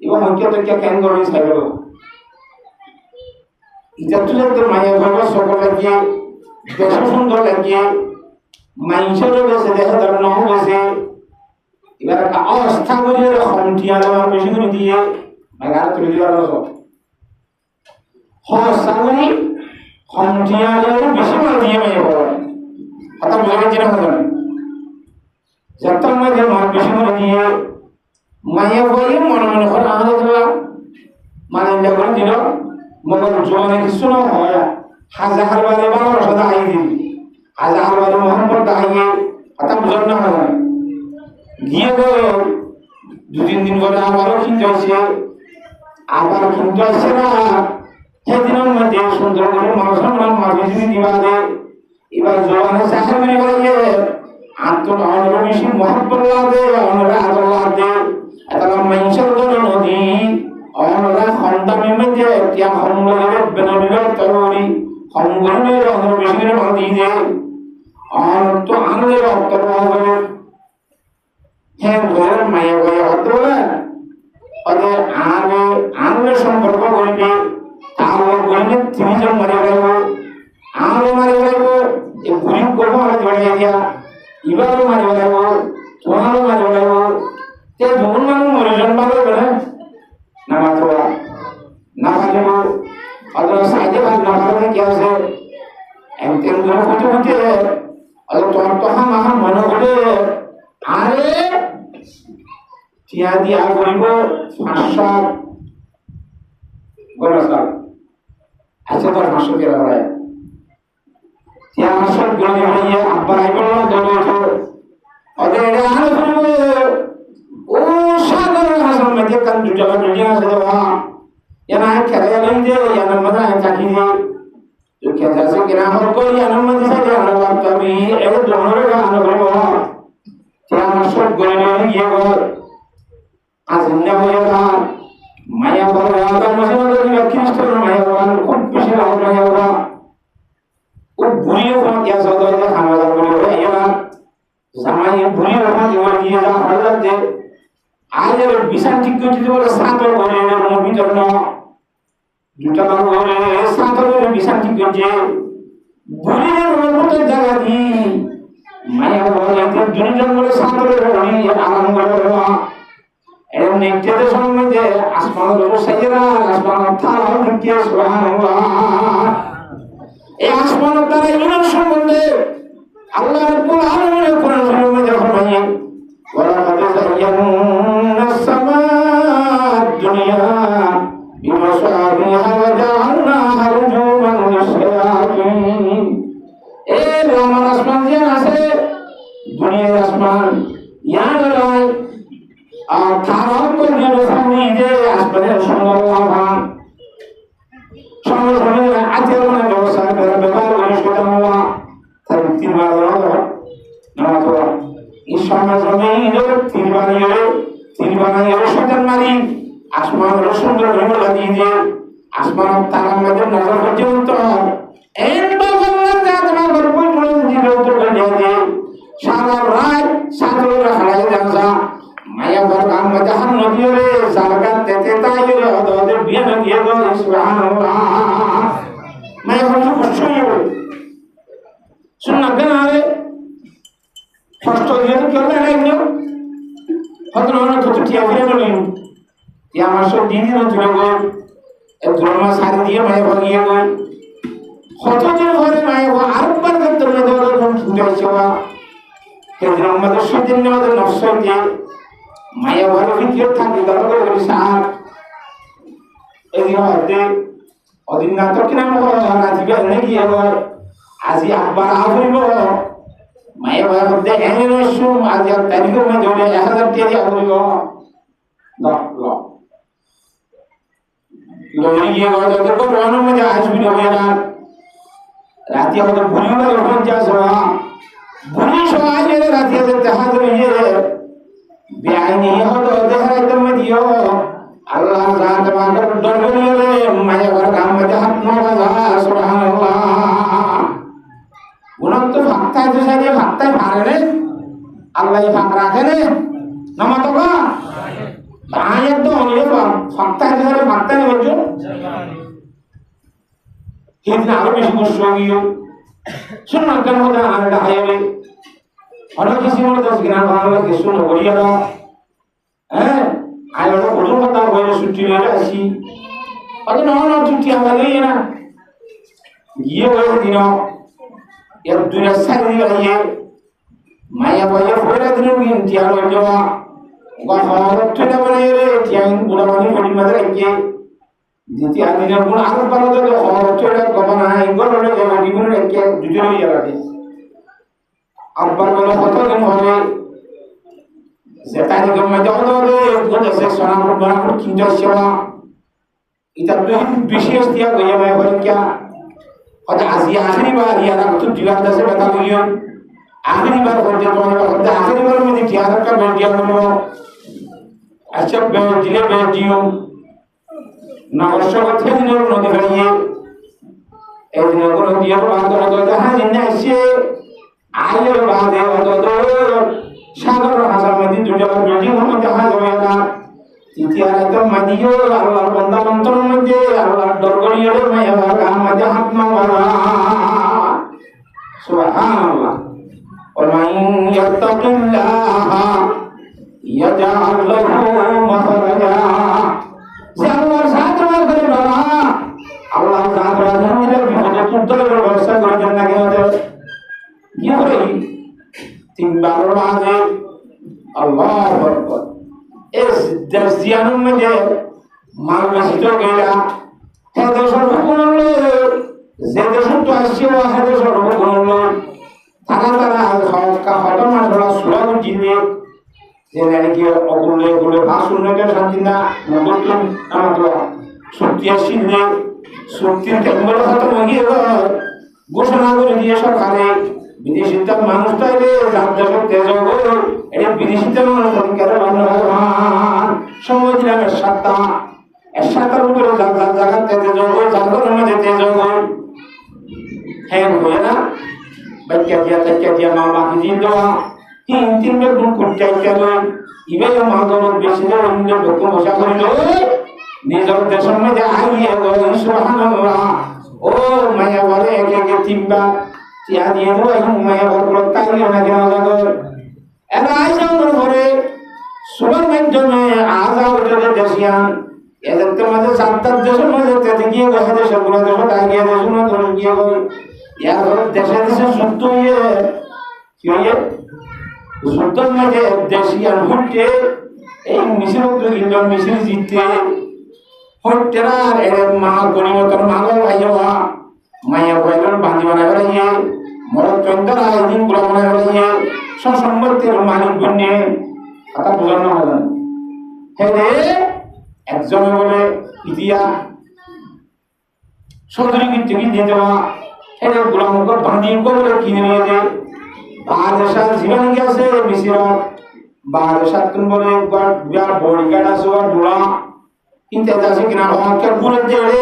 এবং হইকে তো কেন করে ছাইল ইটা তুলে তো মাইয়া বলে সকল লাগিয়ে বেশ সুন্দর লাগিয়ে মাইন্সেরও বেশি দেখা তার নাও বেশি এবার একটা অবস্থা করে হমটিয়া দেওয়ার বেশি করে দিয়ে মেঘার তুলে দেওয়ার হসাগুনি হমটিয়া দেওয়ার বেশি করে দিয়ে মেয়ে বলে কথা বুঝে গেছি না কথা যত মেয়েদের মার বেশি করে দিয়ে মাইয়া বলে মনে মনে করে আমাদের দিলাম মানে এটা করে দিল মগর জোয়ানে কিছু না হয় হাজার বারে বারো সাদা আই দিবি হাজার বারে মোহাম্মদ দাঁড়িয়ে কথা বুঝার না হয় গিয়ে গেল দু তিন দিন পরে আবারও কিনতে আসছে আবার কিনতে আসছে না সেদিনের মধ্যে সুন্দর করে মানুষের মাঝে যদি দিবা দে এবার জোয়ানে চাষা করে গেলে আত্মর বেশি মহব্বত লাগে অনরা আদর দে এটা মানুষের জন্য নদী অনরা খন্ডামের মধ্যে তিয়া খন্ডের বেনবির তরুণী খন্ডের অনর বেশি করে মাতি দে অন তো আনলের অন্তর হবে হ্যাঁ ঘরের মায়া বয়ে হতে বলে ওদের আনলে সম্পর্ক করবে তাহলে করলে তিনজন মারি গেল আনলে মারি গেল এই গরিব করবো আমরা জড়িয়ে দিয়া এবারও মারি গেল তোমারও মারি গেল তে যখন মানুষ মরিজন ভালো বলে না মাত্র না ভালিব ওদের সাইডে ভালো না ভালো কি আছে একদিন ধরে খুঁজে খুঁজে ওদের তোমার তো হাম মনে করে আরে টিয়া দিয়া করিব 500 বলছাল আচ্ছা তো 500 কে রায় টিয়া 500 গনি হইয়া আব্বা আইবল দলে তো ওদের এটা আলো করিব ও সাগর হাসন মধ্যে কান দুটা দুনিয়া আছে দেওয়া এনা খেলা লইতে এনা মজা চাকি দি তো খেলা সে কিনা হল কই এনা মধ্যে সাথে আলো বাপ তুমি এর দোনরে আলো করিব করে নিয়ে গেল আজিনা হয়ে গেল মায়া বাবা মুসলমান খ্রিস্টান মায়া বাবা খুব বেশি লাভ মায়া বাবা ও বুড়িয়ে ফোন দিয়া সদয় খানা দাও করে এরা জামাই বুড়িয়ে ফোন দিয়ে যা হঠাৎ যে আজ বিশাল ঠিক করে দিতে বলে সাঁতর করে ভিতর না দুটা বার করে সাঁতর করে বিশাল ঠিক করছে বুড়িয়ে মতো জায়গা দি মায়া বাবা দুজন বলে সাঁতর করে আরাম করে এরকম নেকটেদের সম্বন্ধে আসমান সাইয়েরা আসমান থালা ঢুকিয়ে সুবহানাল্লাহ এই আসমান তারা ইমান সম্বন্ধে আল্লাহ রাব্বুল আলামিনের কোরআন শরীফে যখন বলেন ওয়া লাকাদ যায়্যানা সামাদ দুনিয়া বিমাসাবিহা ওয়া জাআলনাহা রুজুমান লিশ-শায়াতিন এই আমার আসমান যে আছে দুনিয়ার আসমান ইয়ালাই আর খারাপ করে সামনে যে আসমানের সুন্দরভাবে সুন্দর আচরণের ব্যবস্থা করে ব্যবহার করে সেটা হওয়া তার তিন বার না তো এই সমাজে তিন বানিয়ে শয়তান মারি আসমানের সুন্দর রঙ লাগিয়ে দিয়ে আসমান তারার মধ্যে নজর পর্যন্ত এন বাবা জাতরা গর্বই বলে দিল তো দিয়ে সারা রাত সাতরা হারাই যাচ্ছে মায়া বর কাম জাহান নদী রে সারগান তেতে তাই রে ওদের বিয়ে না দিয়ে গো সুবহানাল্লাহ মায়া বর খুশি হয়ে শুননা কেন আরে কষ্ট দিয়ে কেন নাই নিও হয়তো না তো টিয়া ফিরে বলিন টিয়া আমার সব দিন দিন তুলে গো এক ধর্মা সারি দিয়ে মায়া বর গিয়ে গো কতদিন ঘরে মায়া বর আরেকবার করতে না দেওয়ার কোন ছুটে আসছে বা সেদিন আমাদের সেদিন আমাদের নষ্ট দিয়ে মায়া ভালো ভিতরে থাকি তারপরে বলি সার এদিন হতে অদিন না তো কিনা রাজিবে নাকি এবার আজি আব্বার আহরিব মায়া ভালো দেখে এনে শুন আজ আর তারিখের মধ্যে 1000 টাকা আহরিব লই গিয়ে গেল তো রওনার মধ্যে আসবি না মেরা রাতে হয়তো ভুলিও যখন যাস ভুলি সবাই রাতে দেখা যাবে বেআইনি হতো দেখাইতে দিও আল্লাহ জাত মাকে দরবারে মায়া বর কাম জাহাত নওয়াজা সুবহানাল্লাহ উনন্ত ফাক্তায় তো সাথে ফাক্তায় পারে রে আল্লাহ ফাক রাখে রে নামাতো কা আয়াত তো অনেক ফাক্তায় তো সাথে ফাক্তায় বলছো কিন্তু আরো বেশি কষ্ট গিয়ে শুনুন কেন হতা আরেকটা হাইবে অনেক কিছু মনে দশ গ্রাম বাংলা কিছু নগরিয়া না হ্যাঁ আয় ওটা প্রথম কথা বলে ছুটি হয়ে আসি অত না ছুটি আমাদের না গিয়ে বলে দিন এর দুই সাইড দিয়ে গিয়ে মায়া বলে পয়লা দিন টিয়া হয়ে যাওয়া গহর ঠেলা বলে রে টিয়া বুড়া মানে বড়ি মাঝে রেখে দ্বিতীয় দিনের গুণ আরো ভালো তো হর ঠেলা গবনা ইঙ্গল হলে বড়ি গুণ রেখে দুজন হয়ে যাবে আব্বার বলে কতদিন হবে সেটাই গম্মা যাওয়া হবে বলে সে সোনাপুর বানাপুর কিনতে সেবা এটা তো বিশেষ দিয়া গইয়া ভাই বলেন क्या और आज ये आखिरी बार ये ना तो दिलाता से बता दियो आखिरी बार बोलते तो मैं आखिरी बार में क्या रखा बोल दिया बोलो अच्छा जिले बेटियों ना वर्षों का थे दिनों को दिखाइए एक दिनों को दिया बात तो हाँ जिन्हें ऐसे आये बात है तो सागर भाषा में दिन जुड़ा बिल्डिंग हम जहाँ जोया तितियार एकदम मदियो अल्लाह बंदा मंत्र मजे अल्लाह दरगड़ियों में अल्लाह मजा हाथ में वाला सुभान अल्लाह और मन यत्तक़िल्लाह यजअल लहू मखरजा अल्लाह साथ में करे बाबा अल्लाह साथ में मेरे बिना कुत्ते को वर्षा कर देना क्या होता है ये कोई तीन बार बाजे अल्लाह अकबर इस दर्जियानों में जो माल मस्जिदों के या है देशों हुकुम लो जे देशों तो ऐसे हुआ है देशों हुकुम लो तरह तरह खास का हटो ना थोड़ा सुलभ जीने जे लड़की अगुले अगुले भाष सुनने के साथ जिन्ना नबुतुम मतलब सुत्तिया सीने सुत्तिया के अंदर खत्म हो गया घोषणा कर दिए सरकारें বিদেশিতে মানুষ তাইলে যার দেশের তেজ এটা বিদেশিতে মানুষ পরীক্ষার ভগবান সময় দিলাম এর সাতটার উপরে যার যার জায়গার তেজ যার ঘরের মধ্যে তেজ হ্যাঁ হয়ে না বাচ্চা দিয়া মামা দিন দেওয়া তিন বেগুন কুটটাই গেল ইবেল মাদর বেশি অন্য লোক মশা করিল নিজের দেশের মধ্যে আইয়ে গেল সুবহানাল্লাহ ও মায়া বলে একে একে তিনবার টিয়া দিয়ে দেবো এখন মায়া বলে তাইলে না কেন যাবো এরা আইসাম করে সুবার মাধ্যমে আজা উঠে দেশিয়ান এদের তো মাঝে সাতটার দেশের মাঝে তেতে গিয়ে গেছে দেশের গুলো দেশে তাই গিয়ে দেশ না ধরে গিয়ে গেল ইয়ার ধরে দেশে দেশে যুদ্ধ হয়ে কি হয়ে যুদ্ধের মাঝে দেশিয়ান হুটে এই মিছিল ইন্ডিয়ান মিছিল জিততে হটেরার এর মা গণিমতর মাগল ভাইয়া মায়া ভাইয়ের বাঁধি বানায় বেড়াইয়ে মরদ চন্দ্রা আইদিন গুলো বানায় বেড়াইয়ে সসম্পত্তির মালিক বন্যে কথা বোঝানো হবে হ্যাঁ একজন বলে ইতিয়া সদরি কিন্তু কিনে দেওয়া এটা গুলামকে বাঁধিয়ে বলে কিনে নিয়ে যায় বাদশাহ জীবন গেছে মিশিরত বাদশাহ তুমি বলে একবার বিয়ার বড়িগাড় আছে আর বুড়া কিন্তু আছে কিনা হক পুরো দেড়ে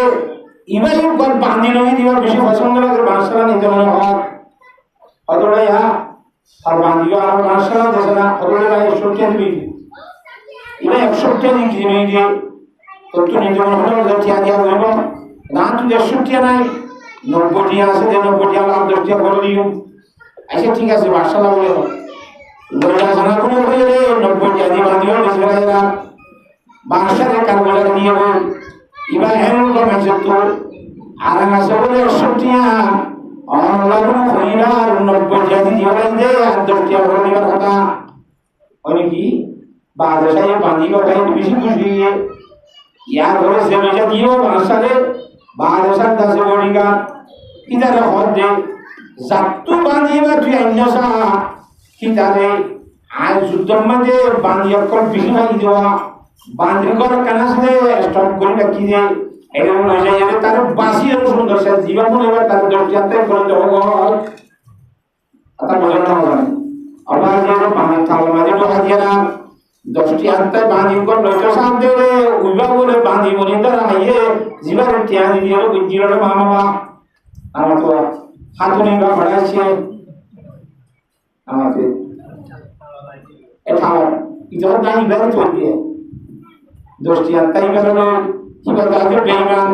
ইমাই একবার বাঁধি নই দিবার বেশি পছন্দ লাগে বাদশাহ নিতে মনে হক অতটা ইয়া আর বাঁধিও আর বাদশাহ দেশে না অতটা ভাই 100 দিবি ইমাই 100 দিন কিনে দিয়ে তো তুই নিতে মনে হলো যে টিয়া দিয়া বলব না তুই 100 নাই 90 টিয়া আছে 90 টিয়া লাভ 10 টিয়া করে দিও আচ্ছা ঠিক আছে বাদশাহ বলে লোলা জানা কোনো বলে রে 90 টিয়া দিয়ে বাঁধিও বেশি লাগে না বাদশাহের কারবালা নিয়ে বল ইবা হেন কমেছে তো আর আছে বলে 100 টিয়া অনলাইন কইরা 90 টিয়া দিয়ে বাঁধে আর 10 টিয়া করে দিবার কথা মানে কি বাদশাহে বাঁধিও ভাই বেশি খুশি ইয়ার ঘরে সেমিটা দিও বাদশাহে বাদশাহ দাসে বড়িগা ইদারে হদে জাতু বাঁধিবা তুই আইনসা কিতারে আজ যুদ্ধের মাঝে বাঁধিয়া কর বেশি ভাই দেওয়া বাঁধি কর কানাসে স্টপ করে রাখি দে এরকম হয়ে যায় তার বাসি এর সুন্দর সে জীবন মনে হয় তার দরজাতে করে দেবো ঘর কথা বোঝানো হবে আবার যে বাঁধি থাল মাঝে তো হাজিরা 10টি আত্মা বাঁধি কর নয়তো সাথে উইবা বলে বাঁধি বলি তারা আইয়ে জীবন টিয়া দিয়ে জিরো মামা আমার তো হাতুনি বা বাড়াইছে আমাকে এটা ইধর নাই বের চলবে 10টি আত্মা ইবেরলো কি বলতে হবে বেঈমান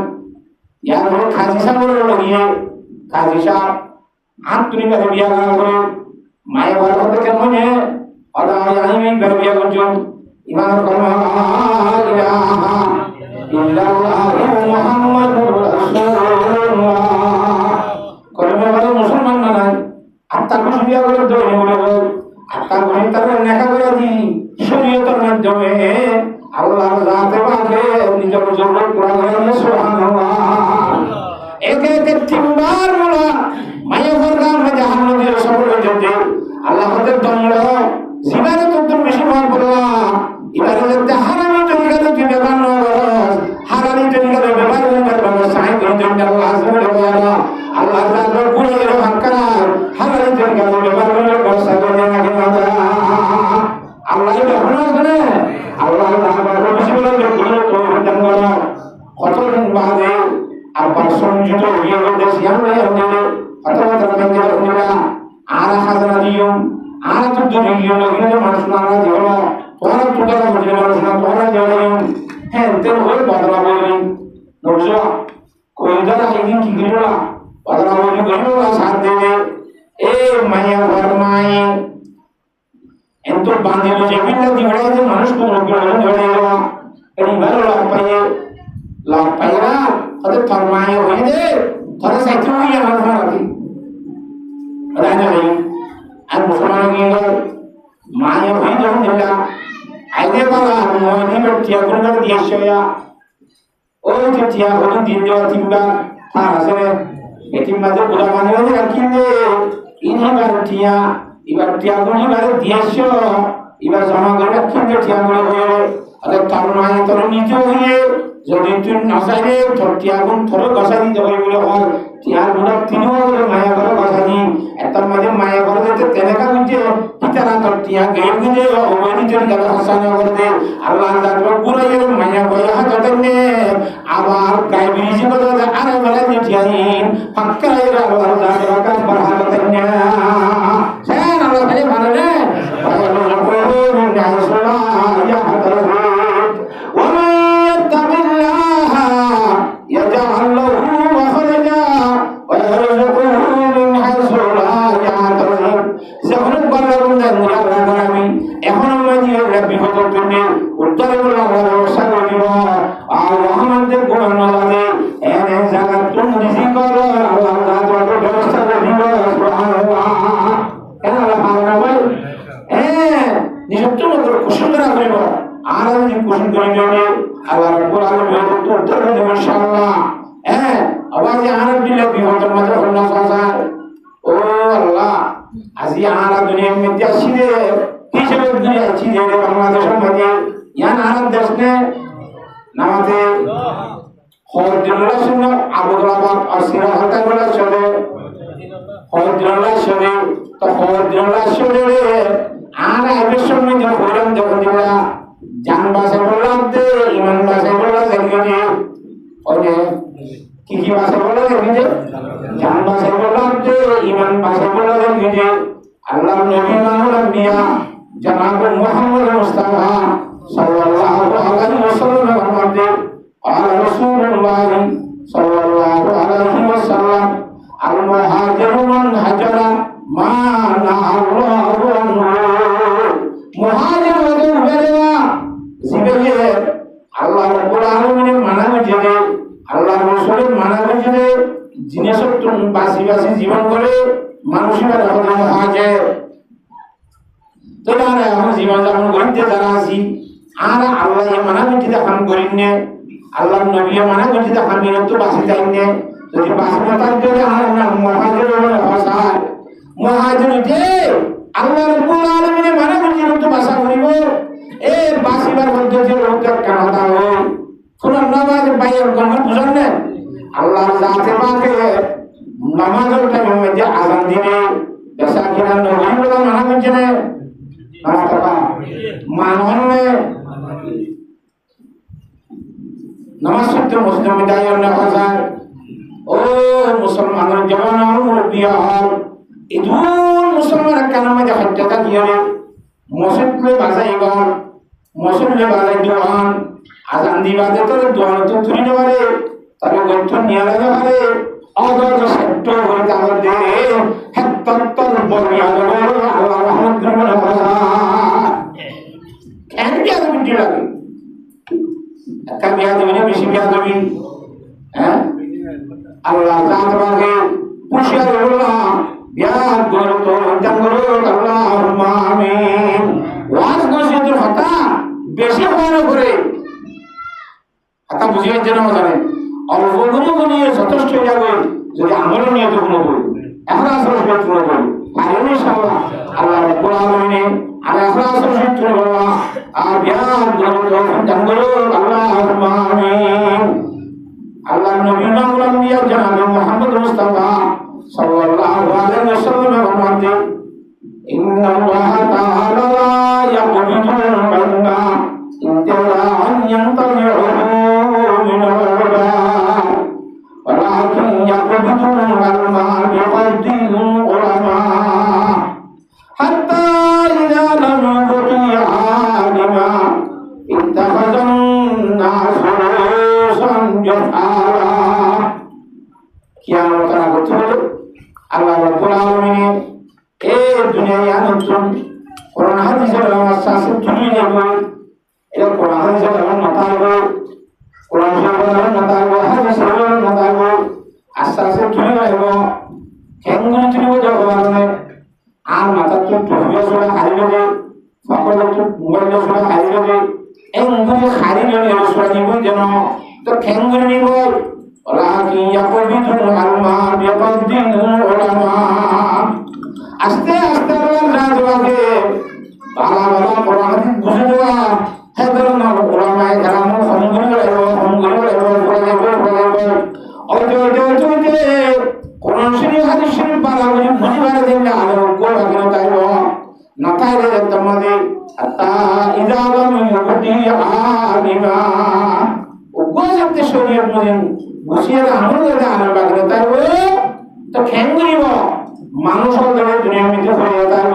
ইয়ার হলো খাজি সাহেবের লাগিয়ে খাজি সাহেব হাতুনি বা বিয়া করে মায়ের ঘর থেকে কেমন আদা আমি বের বিয়া করছি ইমান কলমা ইলাহা ইল্লাল্লাহ মুহাম্মাদুর রাসূলুল্লাহ কলমা বলে মুসলমান না নাই আত্মা খুশি বিয়া করে দৌড়ে বলে আত্মা গণিত তার নেকা করে দি শরীয়তের মাধ্যমে আল্লাহর জাতে পাকে নিজের জরুরত পুরা করে সুবহানাল্লাহ একে একে তিনবার বলা মায়া ফরকার মধ্যে হামলাদের সফল হতে আল্লাহ হদের দমড় জীবনে তো বেশি ভাব বলা এবারে যে হারামি তরিকাতে কি ব্যবহার না হারামি তরিকাতে ব্যবহার করবে সাই করে আল্লাহ সুবহানাহু ওয়া তাআলা আল্লাহ তাআলা পুরো হকরা হারামি তরিকাতে ব্যবহার করবে বর্ষা করে না আল্লাহ ব্যবহার করে আল্লাহ তাআলা বেশি বলে কোনো তো হতেন না কতদিন বাদে আবার সংযুক্ত হয়ে গেছে সিয়ামে হলো অথবা তারা মেয়েরা আর হাজারা দিও আর তো দুনিয়া লগিয়ে মানুষ না দিও তোরা তোরা বুঝে মানুষ না তোরা জানো হ্যাঁ তেল হয়ে বদলা বলি নজর কোই দাদা একদিন কি গিরলা বদলা বলি গিরলা সাথ দেবে এ মায়া ফরমাই এত বাঁধিল যে বিল্লা দিবড়াতে মানুষ তো রোগীরা ধরে গেল এই ভালো লাভ পাইরা তাদের ফরমাই হয়ে দে তোরা সাইতে হয়ে আমার ফরমাই রাজা নেই আর মুসলমান গিয়ে মায়া হয়ে যখন দিলা আইনে বাবা মনে টিয়া করে দিয়েছে ও যে টিয়া হলো দিন দেওয়া তিনবার তার আসলে এটির মাঝে বুড়া বানিয়ে রাখিলে ইনবার টিয়া এবার টিয়া করে এবারে দিয়েছ এবার জমা করে রাখিলে টিয়া করে হয়ে আরে তার মায়ে তোর নিজে হয়ে যদি তুই নসাইলে তোর টিয়াগুন থরে গসা দিতে হয় বলে হয় টিয়ার গুড়া তিনিও বলে মায়া করে গসা দি এটার মাঝে মায়া করে দিতে তেনেকা বুঝছে পিতারা তোর টিয়া গেল বুঝে ওই তোর গেলে হাসানা করে দে আল্লাহ তাআলা গুড়াই মায়া করে হাত দেনে আবার গায় বিজি করে দে আরে বলে যে টিয়াইন ফাক্কাই আল্লাহ তাআলা কাজ বাড়াতে দেনে হ্যাঁ আল্লাহ খালি ভালো রে করে তোমাদে আতা ইযা লাম ইউতি আলিমা ওগোতে শরীয়ত মদিন গুছিয়ে আমল করে আনা বাগরে তার তো খেং করিব মানুষ হলে দুনিয়ার মধ্যে হয়ে তার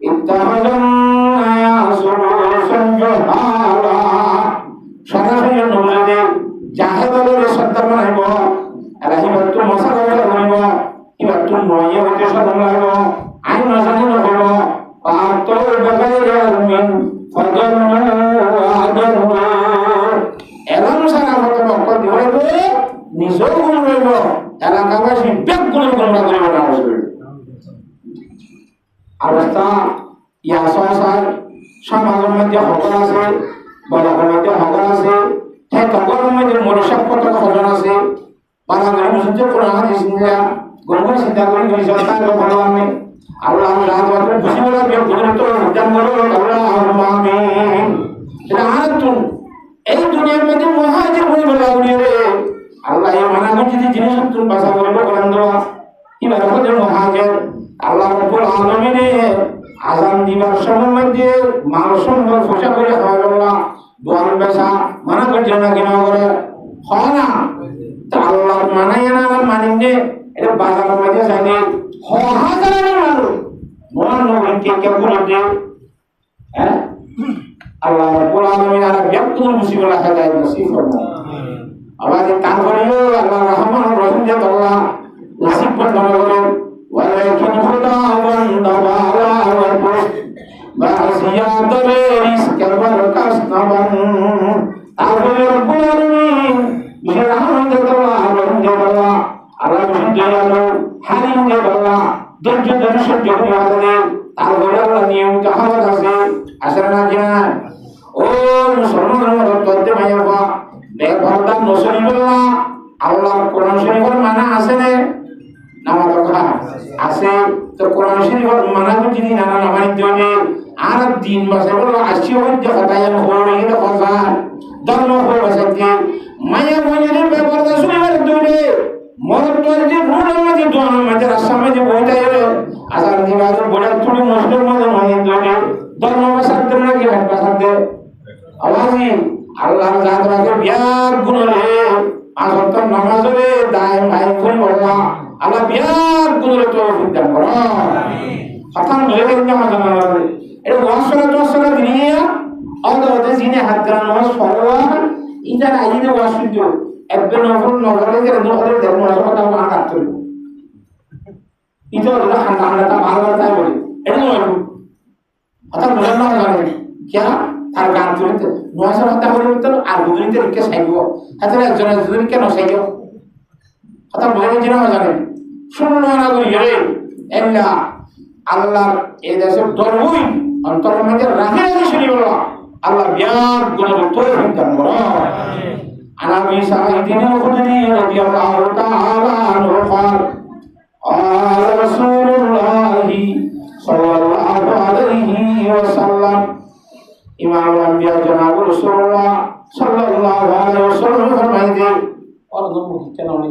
ইত্তাহাজান সংজহালা সরাসরি নবুলে জাহেদের সত্তা বানাইব আর এবার তো মশালা বানাইব এবার তো নয়ে হতে সাধন লাগব আইন নসাধন হইব আর তো বেগাইর মিন ফজলু আদরু এলম সারা হতে বক্ত দিবাইব নিজেও গুণ রইব এলাকাবাসী ব্যাগ গুণ গুণা করিব না অবস্থা ইয়া সংসার সমাজের মধ্যে হকর আছে বড়দের মধ্যে হকর আছে হ্যাঁ তখন মধ্যে মনুষ্য কত খজন আছে বাংলা মুসলিম কোরআন হাদিস নিয়া গরম চিন্তা করে সরকার ভগবান আল্লাহ রাত রাত খুশি বলা বিয়ে তো উদ্যান করো আল্লাহ আমিন এটা আনতুন এই দুনিয়ার মধ্যে মহাজির বলে বলা রে আল্লাহ এই মানা যদি জিনিস তুমি বাসা করবে কোরআন দেওয়া এবার হচ্ছে মহাজির আল্লাহ রাব্বুল আলামিন আযান দিবার সময় মধ্যে মাল সম্পদ ফসা করে খাওয়া আল্লাহ দোয়ান বেসা মানা করছে না কিনা করে হয় না তা আল্লাহ মানাই না মানিনে এটা বাজারের মধ্যে যায়নি হাজারের মানুষ মন নবীন কে বলে দে হ্যাঁ আল্লাহ রাব্বুল আলামিন আর ব্যক্তির মুসিবত রাখা যায় নসিব করুন আওয়াজ কান করিও আল্লাহ রহমান রহিম যে আল্লাহ নসিব করুন ওয়ালাকিন খুদা বান্দা ওয়া বাসিয়াত রিজক বরকাস নাবান তারপরে রব্বুল আলামিন মেহরান যে আল্লাহ রহিম যে আল্লাহ আল্লাহ দয়ালু হালিম যে আল্লাহ ধৈর্য ধরে সহ্য করে আছে তারপরে আল্লাহ নিয়ম কাহাবত আছে আসলে না কিনা ও মুসলমান করতে মাইয়াবা বেপরদা মুসলিমুল্লাহ আল্লাহর কোরআন শরীফের মানা আছে না নামাজ কথা আছে তো কোরআন শরীফের মানা যদি না মানি দিবে আর দিন বসে বলো আসি হইতে কথায়ন হয়ে গেল কথা ধর্ম হয়ে বসে মাইয়া মনির বেপরদা শরীফের দূরে মরদ যে রুলের মধ্যে দোয়ার মধ্যে রাস্তার মধ্যে বইটা এলো আসার দিবাজ বড় তুলি মুসলিম মধ্যে মাইয়া দূরে ধর্ম বসাতে না কি হাত বসাতে আওয়াজি আল্লাহর জাত রাখে বিয়ার গুণ রে আসর তো নামাজ রে দায় ভাই কোন বলা আল্লাহ বিয়ার গুণ রে তো দান করো কথা নয় কেন নামাজ না এটা ওয়াসরা দিনিয়া আল্লাহ জিনে হাত গান নামাজ পড়া ইদা আইনে ওয়াসুদ একজন নগরে যে নগরে ধর্ম কথা মা কাটতো ইদা ওরা খানা তা ভালো তাই বলি এটা নয় কথা বলেন না জানেন কি তার গান তুলতে নয়শো হত্যা করে তো আর দুজনকে রেখে সাইব হাতে একজনের দুজনকে নসাইব কথা বলে যে না জানেন শুনুন না করি রে এল্লা আল্লাহর এই দেশের দরবই অন্তরের মধ্যে রাখে শুনি বলো আল্লাহ বিয়ার গুণের তৌফিক দান করো আনা বিসা ইদিন খুদরি রাদিয়াল্লাহু তাআলা আনহু قال قال رسول الله صلى الله عليه وسلم ইমাম আম্বিয়া জনাব রাসূলুল্লাহ সাল্লাল্লাহু আলাইহি ওয়াসাল্লাম ফরমাইতে और दो मुख्य नाम है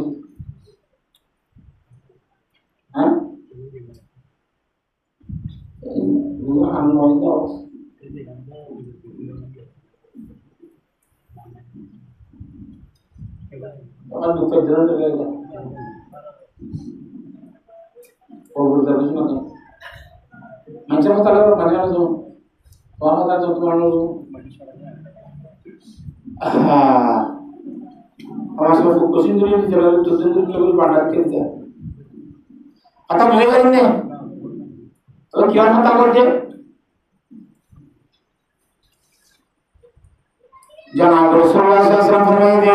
हां वो हम लोग तो और दो पे जरूर लगेगा और वो जरूर ना मंच में तला बना लो वहां का जो तुम्हारा लो हमारे सब कुछ इंद्रियों की जगह तो इंद्रियों की केवल बांटा करते हैं पता मुझे करेंगे तो क्या पता करते जनाब रसूलुल्लाह सल्लल्लाहु अलैहि वसल्लम फरमाते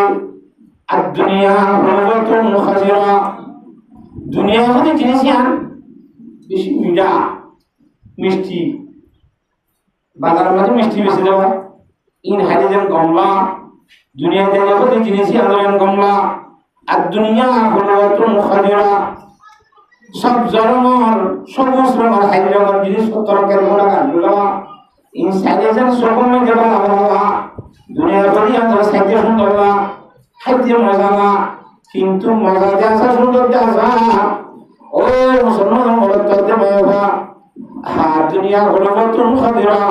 ad-dunya hulwatun khazira দুনিয়া হতে জিনিস ইয়ান বেশি মিঠা মিষ্টি বাজারের মধ্যে মিষ্টি বেশি দেওয়া ইন হাদিজের কমলা দুনিয়াতে যখন জিনিস আন্দোলন কমলা আর দুনিয়া হুলওয়াতুন খাদিরা সব জরমর সবুজ রঙের হাইজের জিনিস তরকারি গুলা গাছগুলা ইন সাইজের সকমে দেওয়া আবহাওয়া দুনিয়া করি আমরা সাইজে সুন্দর না খাইতে মজা না কিন্তু মজা দেওয়া সুন্দর দেওয়া ও মুসলমান মরদ করতে মেয়েবা দুনিয়া গরিবতুন খাদিরা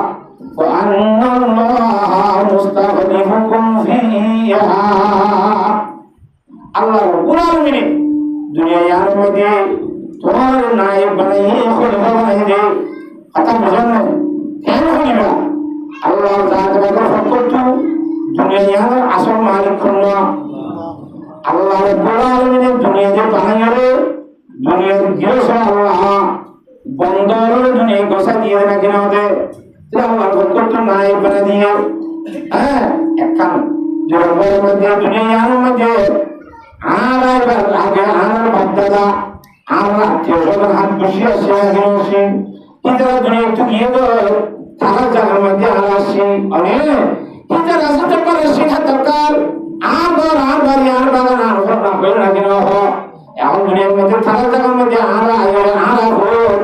ওয়া আন্নাল্লাহা মুস্তাগনিফুকুম ফিহা। আল্লাহ রাব্বুল আলামিন দুনিয়ার মধ্যে তোমার নায়েব বানাইয়ে খলিফা বানাইয়ে কথা বুঝেন না কেন খলিফা? আল্লাহ তাআলা ফকরতু দুনিয়ার আসল মালিক আল্লাহ। আল্লাহ রাব্বুল আলামিন দুনিয়াতে বানাইয়ে দুনিয়ার গিরস আল্লাহ বন্দর দুনিয়া গোসা দিয়ে না কেন ওদের আল্লাহ ফকরতু নায়েব বানাই দিয়ে একখান জগতের মধ্যে দুনিয়ার মধ্যে আর আগে আর বাপদাদা আর আত্মীয় স্বজন হাত বসে আসে আসে ইতারা দুনিয়া একটু গিয়ে তো তারা জানার মধ্যে আর আসে অনেক ইতারা সাথে করে শেখা দরকার আর বাড়ি আর বাগান আর না হয়ে না কেন এখন দুনিয়ার মধ্যে তারা জানার মধ্যে আর আর হোক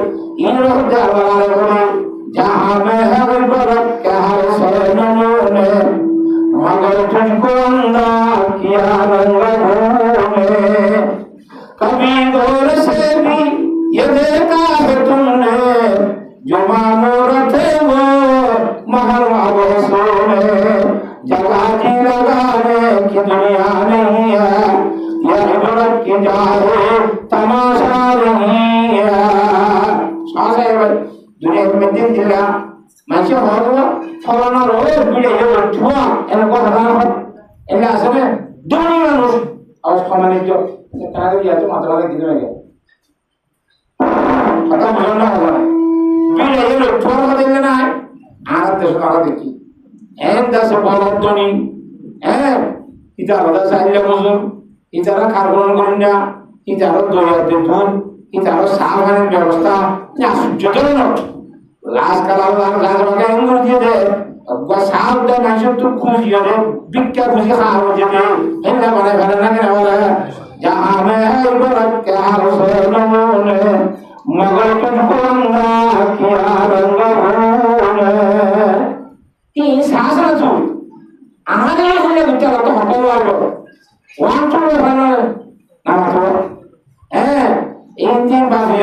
ইনর হতে আল্লাহ বলে जहां में हर बरत का हर सरनों ने मगर तुझको अंदाज किया रंगों में कभी गौर से भी ये देखा है तुमने जो मामूर थे वो महल अबसों में जगह जी लगाने की दुनिया नहीं है ये इबरत की जाए तमाशा नहीं है। দুনিয়ার মধ্যে দিলা মানুষ হলো ফলানোর হয়ে ভিড়ে গেল ধোঁয়া এনে কথা না হয় এলে আসলে দুনিয়া মানুষ অবস্থা বাণিজ্য তাহলে কি এত মাত্রা দিতে লাগে কথা বলেন না হবে না ভিড়ে গেল ধোঁয়া কথা দিলে না আর দেশ তারা দেখি এন দেশে বলতনি ইটা আলাদা চাইলে বুঝুন ইটারা কার্বন করেন না ইটারও দরিয়াতে ধুন ইটারও সাহায্যের ব্যবস্থা আশ্চর্যজনক লাস্টকাল আল্লাহ রাজমাকে এঙ্গুল দিয়ে দেয় সাহায্য মানুষের তো খুশি হবে ভিক্ষা খুশি খাওয়া যেতে এগুলা মানে ভালো লাগে না বলে जहां में है बरत के हर सरनों ने मगर तुझको अंदाज किया रंगों ने এই শাসন তো আমাদের হলে বিচার তো হতে পারবো ওয়ান টু ভালো না তো এই তিন ভাবে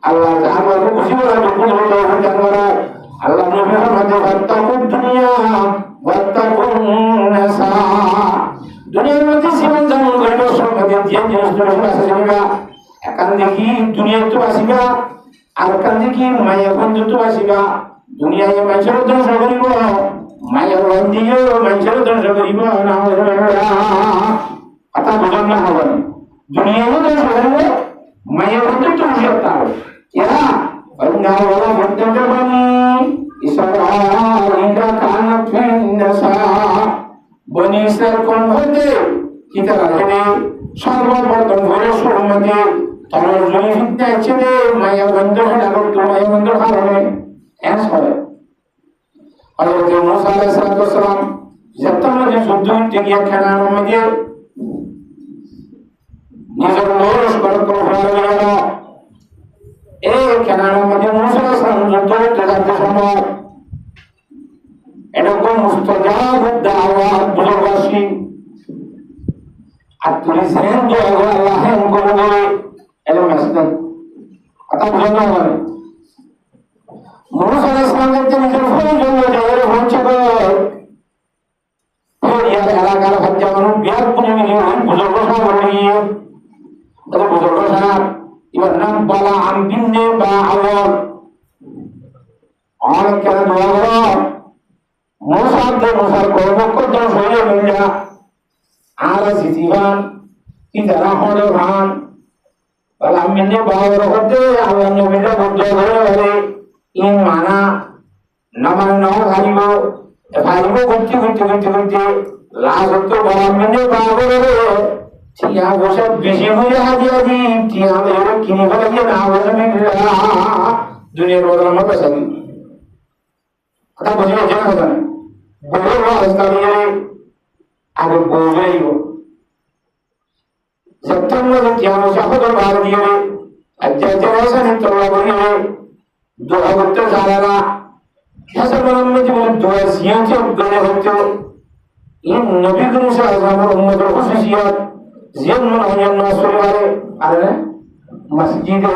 আল্লাহ তাআলা খুশি হয়ে যখন হলো জানরা আল্লাহ নবী আমাদের ওয়াত্তাকুদ দুনিয়া ওয়াত্তাকুন নাসা দুনিয়ার মধ্যে জীবন যেমন গরিব সম্পদে যে জিনিসগুলো আছে জানিবা একান দেখি দুনিয়া তো আসিবা আর কান দেখি মায়া বন্ধু তো আসিবা দুনিয়ায় মানুষের ধ্বংস করিব মায়ার বন্দিও মানুষের ধ্বংস করিব না কথা বুঝুন না হবে দুনিয়াও ধ্বংস করিব মায়া বন্ধু তো আসিবা क्या बंदा वाला बंदा बनी इसराइल का कान फिन्नसा बनी सर कौन होते kita lahirnya सर्वप्रथम घरे सुरमते तमर जुली फितना चले माया बंदर है ना तो माया बंदर खाने ऐसा है हज़रत मूसा अलैहिस्सलाम जब तक मुझे सुद्धुन टिकिया खाना मुझे निज़र लोर्स करतो फारेगा কেন আমাদের মুসলমান যুদ্ধ করতে সময় এরকম মুস্তাজাব দাওয়াত বুঝবাসী আর তুমি সেন যে আল্লাহ করবে এর মাসদার কথা বুঝানো হয় মুসলমানদের যে নিজের ফোন জন্য যারা হচ্ছে গো ওরিয়া এলাকার হত্যা মানুষ বিয়ার পুনে মিলিয়ে বুঝবো সব বলিয়ে এটা বুঝবো সব এবার নাম বলা আমবিনে বা আওয়ার অনেক কেন নগর মোসাদের মোসার কর্মকর্ত হয়ে মিলিয়া আর সিজিবান কি যারা হলো ভান বলা আমবিনে বা আওয়ার হতে আল্লাহ নবীরা বুদ্ধ ধরে ইন মানা নামান নাও হারিব হারিব করতে করতে করতে করতে লাস্ট হতো বলা আমবিনে বা আওয়ার টিয়া বসে বেশি হয়ে হাজিয়া দি টিয়া মেরে কিনে ফেলে গিয়ে না বসে দুনিয়ার বদলাম পেশা দিন কথা বুঝে হচ্ছে না কথা বড় অবস্থা নিয়ে আগে বলবেই সেপ্টেম্বর টিয়া বসে হতো বার দিয়ে জেনারেশন তোলা করিয়ে দোয়া করতে জানা ऐसा बना में जो दुआ सिया के गले होते इन नबी करीम सल्लल्लाहु अलैहि वसल्लम उम्मत को खुशियात जिन मन हो जाना सुनवारे अरे মসজিদে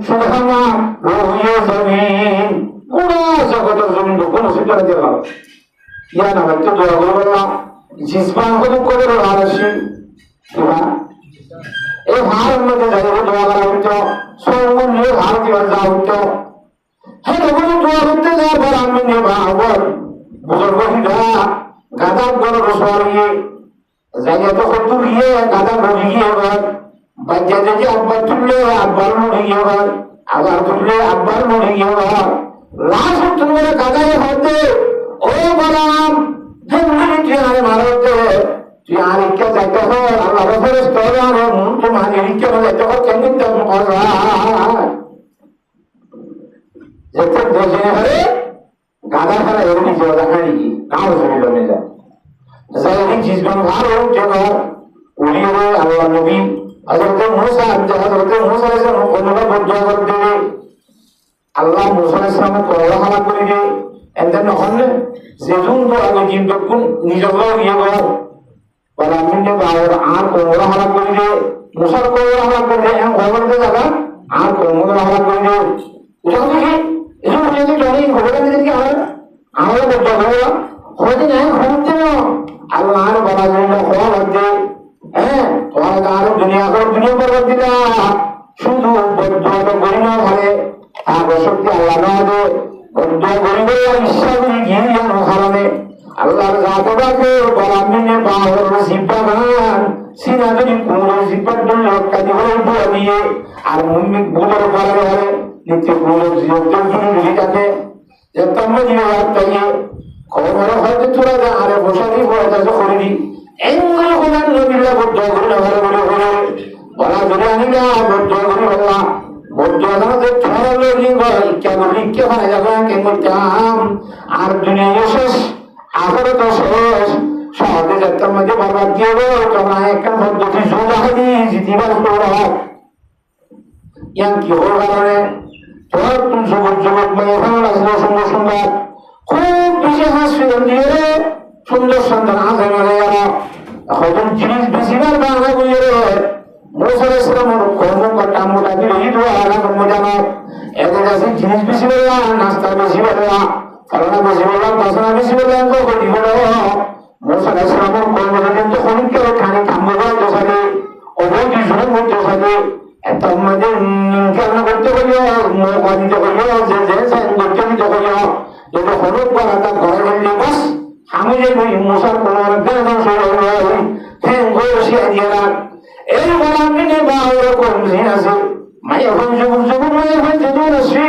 সুবহানা রুহিয়ে জমিন পুরো জগতের জমিন কোন সুতরা দেওয়া ইয়া না তো দোয়া করবা জিসমান করে আরশি এই হার মধ্যে যাই দোয়া করা হতো সৌমন নিয়ে হার দিবা যাওয়া হতো হ্যাঁ ওগুলো দোয়া করতে যাওয়ার পর আমি নেবা আবার বুজুর্গ হিরা গাদা বড় রসওয়ারিয়ে জায়গা তো কত গিয়ে গাদা বড়ি গিয়ে এবার বাচ্চা যদি আব্বার তুললে আব্বার মরে গিয়ে এবার আবার তুললে আব্বার মরে গিয়ে এবার লাশ তুললে গাদায় হতে ও বলাম তুই আরে মারতে তুই আর ইচ্ছা যাইতে হয় আল্লাহ রসের স্তরে আর তোমার ইচ্ছা যাইতে হয় কেমন তেমন করবা যেতে দেশে হলে গাদা খেলা এরকম দেখানি কাউ শরীর হয়ে যায় যাই জিসবান ভালো জগৎ উড়িয়ে আল্লাহ নবী হযরত মুসা আলাইহিস সালাম কোনটা বদ্ধ করতে আল্লাহ মুসা আলাইহিস সালাম কোলা হালা করে দিয়ে এন্ড হলে যেজন তো আগে জিন্দকুন নিজেও ইয়ে গো বলা মিনে বাওর আর কোলা হালা করে দিয়ে মুসার কোলা হালা করে দিয়ে এম খবরতে যাবা আর কোলা হালা করে দিয়ে এটা কি এটা যদি জানি খবরটা দিতে কি হয় আমরা বদ্ধ হলো হতে নাই হতে না আল্লাহর বলা জন্য খোয়া লাগবে হ্যাঁ তোমার আর দুনিয়া পর দিলা শুধু বদ্ধ করি না ঘরে শক্তি আল্লাহ না দে বদ্ধ করিব ইচ্ছা করি গিয়ে যেন হারানে আল্লাহর জাতটাকে বলামিনে বাহর সিপাগান সিনা যদি কোন সিপার জন্য কাজে হয়ে বুয়া দিয়ে আর মুমিক বুদর পারে হলে নিত্য কোন জিয়তের জন্য লিখাতে যে তোমরা দিয়ে তাইয়ে খবর হয়তো তোরা যা আরে বসারি বড় কাজ করে দি এমন কোন নবীরা বদ্ধ করে না ভালো বলে বলে বলা ধরে আনিলা বদ্ধ করে বলা বদ্ধ আমাদের ছড়ালো লিঙ্গ কেন লিখতে হয় যখন কেন চাম আর দুনিয়া শেষ আখের তো শেষ সহজে যাত্রার মধ্যে বরবাদ দিয়ে গেল তোমরা একটা পদ্ধতি সুদাহাদি জিতিবার পড়া ইয়ান কি হল কারণে তোর তুমি জগৎ মেয়ে ভালো লাগলো সুন্দর সুন্দর খুব বেশি হসপিটাল দিয়ে সুন্দর সন্তান আছে মানে যারা হয়তো জিনিস বেশিবার বাংলা বইয়ে মুসা আলাইহিস সালামের কর্মকর্তা মোটা দিলে ঈদ আলা কর্ম জানা এদের কাছে জিনিস বেশি বললা নাস্তা বেশি বললা ফলনা বেশি বললা বাসনা বেশি বললা তো করি বলো মুসা আলাইহিস সালামের কর্মকর্তা তো খনিকে খানে থামবে তো সাথে ওদের কি শুনে বলতে সাথে এত মধ্যে কেন করতে বলিও মোকা দিতে বলিও যে সাইন করতে দিতে বলিও যদি হলুদ করা তা ঘরে বললে বাস আমি যে মুসার কোরআন গান শুরু হই হ্যাঁ গোশিয়া দিলা এই বলামিনে বাউর কোন আছে মাই এখন যুবক মাই এখন যেন আছে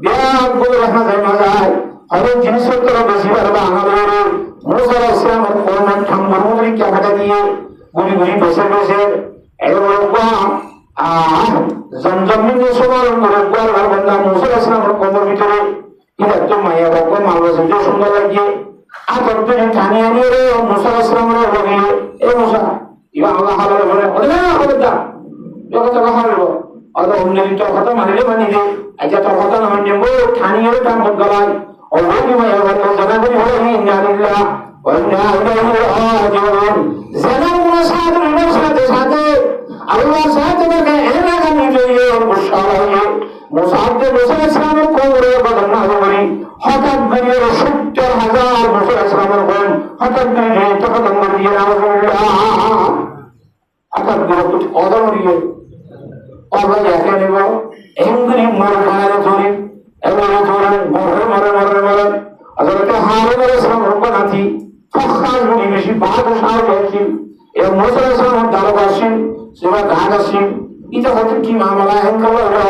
বিয়া বলে রাখা যায় মাজায় আর জিনিসপত্র বেশি বারবা আমাদের মুসা আলাইহিস সালামের কোরআন থামবুরি কে হাতে দিয়ে গুলি গুলি বসে এই রকম জমজমিনে সবার রকবার বান্দা মুসা আলাইহিস সালামের কবর ভিতরে এটা তো মায়া রকম আলোচ যে সুন্দর লাগে আর কতদিন টানিয়ে নিয়ে মুসা আলাইহিস সালামের বলে এই মুসা ইবা আল্লাহ হালালে বলে ওরে ওরে দা যত কথা বলবো আর অন্যদিন তো কথা মানলে মানি দে আচ্ছা তো কথা না মানলে ও টানিয়ে টান বদলাই অলরেডি মায়া বলে জানাবি হলো ইন্না লিল্লাহ ওয়া ইন্না ইলাইহি রাজিউন জানার মুসাদের সাথে সাথে আল্লাহর সাথে থেকে এনা গানি দিয়ে মুশাআল্লাহ মুসাদের মুসা আলাইহিস সালামের কবরে বদনা হবি হঠাৎ করে ৭০,০০০ মুসা আলাইহিস সালামের কোন হঠাৎ করে তো খতম করে দিয়ে আল্লাহ হঠাৎ করে কিছু অদর দিয়ে অদর দেখে নেব এমনি মর খায় ধরে এমনি ধরে মরে হযরত হারুন আলাইহিস সালাম রব্বানাতি ফখার বলি বেশি বাদ সাহেব আছেন এ মুসা আলাইহিস সালাম দারবাসী সেবা গান আছেন এটা হচ্ছে কি মামলা হেন করলো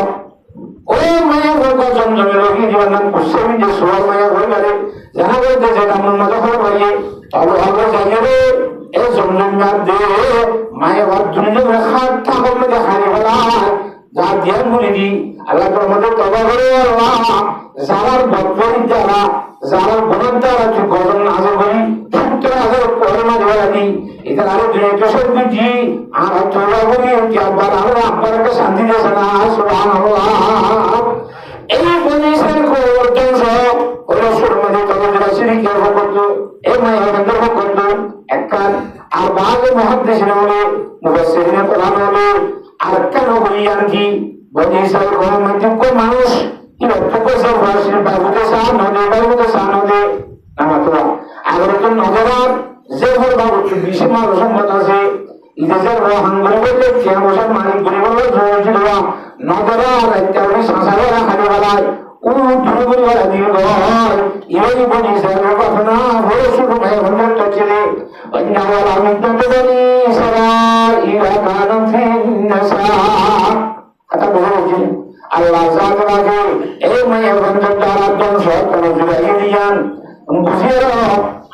ওই মায়া বলবো জমজমের রোগী জীবন কুসেমি যে সোয়াল মায়া হয়ে গেলে জানা বলতে যে কামন মতো হয়ে বলি তবে ভালো জানিয়ে রে এই জমজম না দে মায়া ভাব দুনিয়া में खाता हो में दिखाने वाला যা ধ্যান বলি দি আল্লাহ আমাদের তওবা করে আল্লাহ যারা বদবরি দ্বারা যারা গুনাহ দ্বারা যে গজল নাযিল করি ৭০,০০০ পরিমাণ হয়ে দি এটা আরো দুটো সব দি আর তওবা করি যে আব্বার আব্বারকে শান্তি দেন না সুবহানাল্লাহ এই বনিসের কোরআন সব রাসূল মানে তওবা শিরিক করত এই মায়া বন্ধ করত একবার আর বাজে মুহাদ্দিসিন হলো মুফাসসিরিন কোরআন হলো আর কেন বলি আর কি হিসাবে কোনো মধ্যম মানুষ কি অর্থকসে ভাষণ বাবুতে সাহ নদে বাবুতে সাহ নদে নামাতোয়া আগরে তো নজরার যে ঘর বাবু বেশি মানুষ সম্মত আছে ইদেশের হাঙ্গরে বলতে চেয়া বসার মালিক বলে বলে জোর নজরার ইত্যাদি সংসারে রাখাতে বেলায় ও ধরে করে বেলা দিয়ে ঘর এই বনি সাহেব ঘটনা হয়ে শুরু ভাই ঘন্টার তো ছেলে অন্যাওয়ালা আমি তো বলি সারা ইরা কানম ফিন্নাসা কথা বলে বলছি আল্লাহ জাত রাখে এই মায়া ঘন্টার দ্বারা দন সব কোনো জুড়াই দিয়ান বুঝিয়ে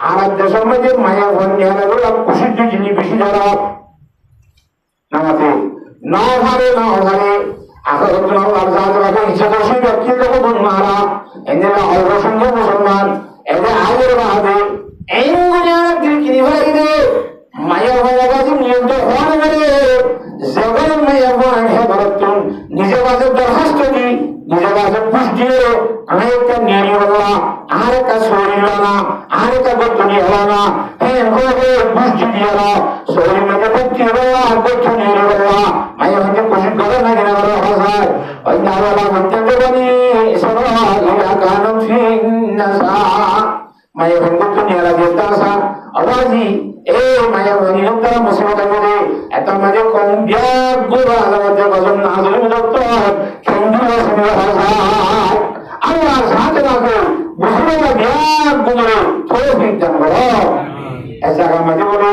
আমার দেশের মধ্যে মায়া ঘন্টা লাগলো খুশির জিনিস বেশি যারা নামাতে না ভারে আখের আল্লাহ জাত রাখে ইচ্ছা দর্শী ব্যক্তি দেখো মারা এদের অবসঙ্গ মুসলমান এদের আগের বাদে এই মুখে কিনে ফেলে দে মায়া ভাইয়া কাছে নিয়ন্ত্রণ হওয়া করে জগৎ মায়া ভাই হেবরতুন নিজে কাছে দরখাস্ত দি নিজে কাছে পুষ দিয়ে আরেকটা নিয়ে হলো আরেকটা শরীর না আরেকটা গঠনি হলো না হ্যাঁ হয়ে পুষ দিয়ে শরীর মধ্যে ভক্তি হলো গঠনি হলো মায়া ভাইকে খুশি করে না কেন হয় ওই নাওয়ালা মধ্যে বলি সরা ইলা কানম ফিন্নাসা মায়া ভাইকে দুনিয়া লাগে তাসা আওয়াজি এ মায়া ভাই তারা মুসিবত করে এত মাঝে কম বিয়ার গুরা আলাদা গজন নাজরে মতো কেন্দ্র আছে হাজার আল্লাহ সাথে রাখো মুসিবত বিয়ার গুরে থোড়ে বিদান করো ऐसा का मजे बोले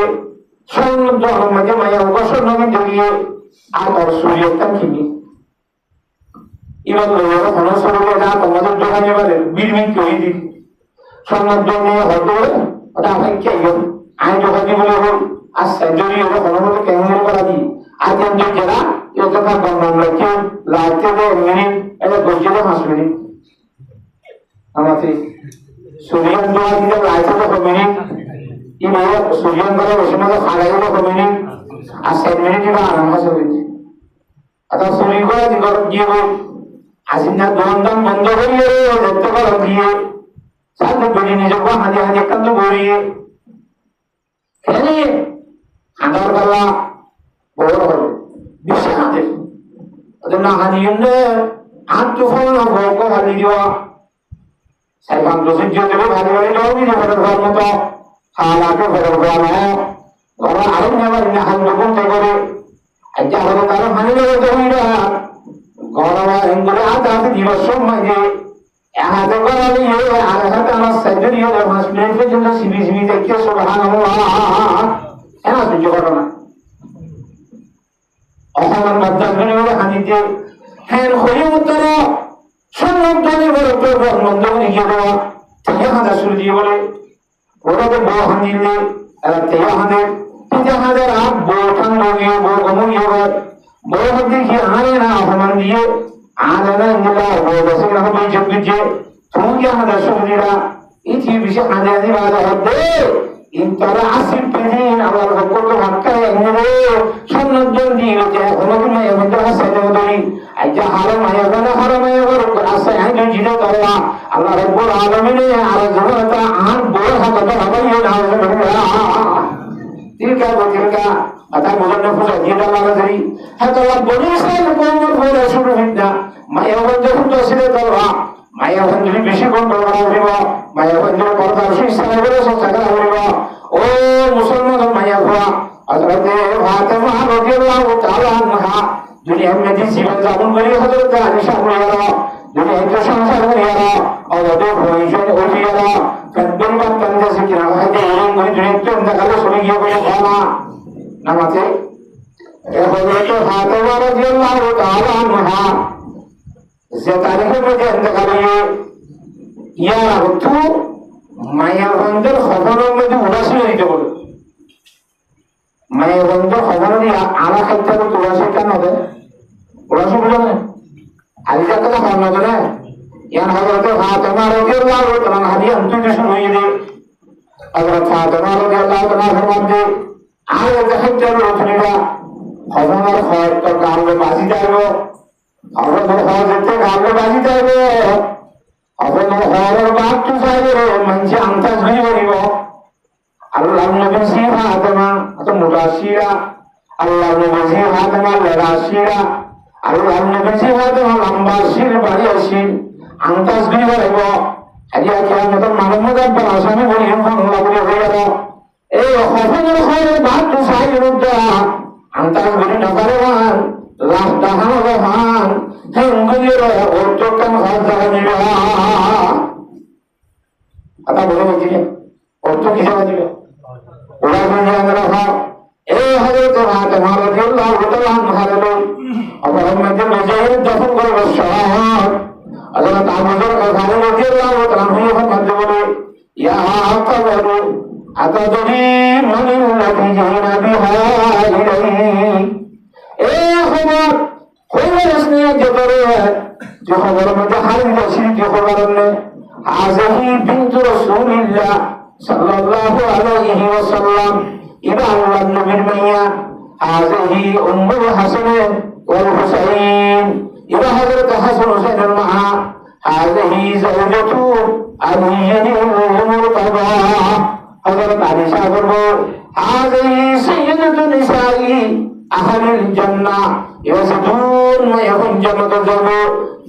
सुन तो हम मजे माया बसर नगे जगिए আর সূর্যটা কিনি এবার লোকেরা কোন সূর্যে না তোমাদের দোকানে বলে বিড়বিড় কই দি সন্ন্যাস জন্য হতো ওটা আপনি কে গো আই দোকানে বলে হল আর সেজরি ওটা কোন মতো কেমন করা দি আর যেন যারা এটা কা বন্ধন লাগে লাইতে দে মিনিট এটা গজে দে 5 মিনিট আমাতে সূর্যের দোয়া দিতে লাইতে দে minute ini sujian kalau bersama kalau ada itu kemudian asal ini juga anak masuk ini atau suri kalau di kalau dia hasilnya doang benda beri itu kalau dia satu beri ni juga hanya kan tu beri ini agar kalau boleh bisa ada ada nak hanya ini hantu phone nak kau hanya dia saya bantu sejauh itu hari-hari jauh ni pada orang tu हालांकि बदलवान है और आरंभ में वरना हम लोगों को करे अच्छा हो तो हमें लोग तो ही रहा गौरव इंद्र आता है दिवसों में ये यहाँ तो गौरव ये आधा घंटा ना सैजरी है और हॉस्पिटल में जो सीबी देखिए सुबहान अल्लाह है ना तुझे करना और हम मतलब में वो हानि दे हैं खोई उतरो सुन तो नहीं बोलो तो मंदों नहीं किया तो यहाँ दसूर दिए बोले ওরা তো বউ হানিলে এরা তেয়া হানে তিনটা হাজার আপ বউ ঠান গিয়ে বউ গমুই হবে বউ হতে কি হানে না অপমান দিয়ে আনে না ইংলা বউ বসে না হবে জগিয়ে তুমি আমাদের সুবিধা ইতি বিশেষ হানে দি বাজা হবে ইনতারা আসিফ পেদিন আমার বকল হাক্কা এনে সুন্নাত দিয়ে যে হলকে মায়া মধ্যে হাসাতে ধরি আইজা হারাম মায়া গানা হারাম মায়া বড় আসে আই জিদে দরলা আল্লাহ রাব্বুল আলামিন আর জবাতা আর বড় হাতে হবে না তিলকা বতিলকা আতা মুজান্না ফুজা জিদা লাগা ধরি হাতা আল্লাহ বনি সাইল কোমর বড় শুরু হইনা মায়া বন্ধে ফুটো ছিলে দরলা মায়া বন্ধে বেশি কোন দরলা হইব মায়া বন্ধে পর্দা সেই সাইবরে সকাল হইব ও মুসলমান মায়া ভুয়া হযরত ফাতেমা রাদিয়াল্লাহু তাআলা আনহা दुनिया में जिस जीवन जापन करी हजरत आयशा हुआ दुनिया के संसार हुआ और वो भविष्य हुआ कंदन का कंदे से क्या है कि ये मुझे दुनिया के अंदर का सुनी ये कोई खाना नमाज़े ये हजरत फातिमा रज़ियल्लाहु ताला अन्हा से तारीख में के अंदर का ये या तू माया बंदर खबरों में जो उदासी नहीं तो माया बंदर खबरों में आला करते तो उदासी क्या ना दे उदासी बोलो ना आलिया का तो खाना तो ना यार हजरत फातिमा रज़ियल्लाहु ताला हदी अंतिम जो हुई थी हजरत फातिमा रज़ियल्लाहु ताला फरमाते आले जहन जरूर उठने का खबरों खबर तो गाँव में बाजी जाएगा खबरों खबर देते गाँव में बाजी जाएगा खबरों खबर बात तो सारे मंचे अंतस नहीं होगा अल्लाह नबी से फातिमा तो मुताशिरा अल्लाह नबी से फातिमा लराशिरा আৰু নবীজি হয়তো লম্বা শিল বাড়ি আসিল আন্তাজ গিরি বাড়িব আজি কিয়ামতৰ মানুহ মজাত আসামি বলি বাংলা বলি হয়ে গেল এই সফলের হয় বাদ তো চাই বিরুদ্ধে আন্তাজ গিরি নপারেবান লাখ টাকানো রহান হেঙ্গুলির অর্থকান হাত জায়গা দিবে কথা বলে বলছি অর্থ কিসে দিবে ওরা বলে রাখা এই হযরত ফাতেমা রাদিয়াল্লাহু তাআলা আনহা অপরাধ মধ্যে দফন করে বসান হযরত আবু বকর রাদিয়াল্লাহু তাআলা আনহু বলে ইয়া কবর আতাদরি মানিল্লাযী জিনা বিহা ইলাইহি এ খবর খবর আসনে জতরে যে খবর মধ্যে হারিয়ে যাচ্ছে যে খবর নেই হাযিহি বিনতু রাসূলিল্লাহ সাল্লাল্লাহু আলাইহি ওয়াসাল্লাম ইবা আল্লাহ নবীর মাইয়া হাযিহি উম্মুল হাসান ওয়াল হুসাইন ইবা হযরত হাসান হুসাইনের মা হাযিহি যাওজাতু আলিয়্যিন মুরতাদা হযরত আলী সাহেব হাযিহি সাইয়্যিদাতু নিসাই আহলিল জান্নাহ ইয়াসদুন মা ইয়াকুন জান্নাতুল যাবে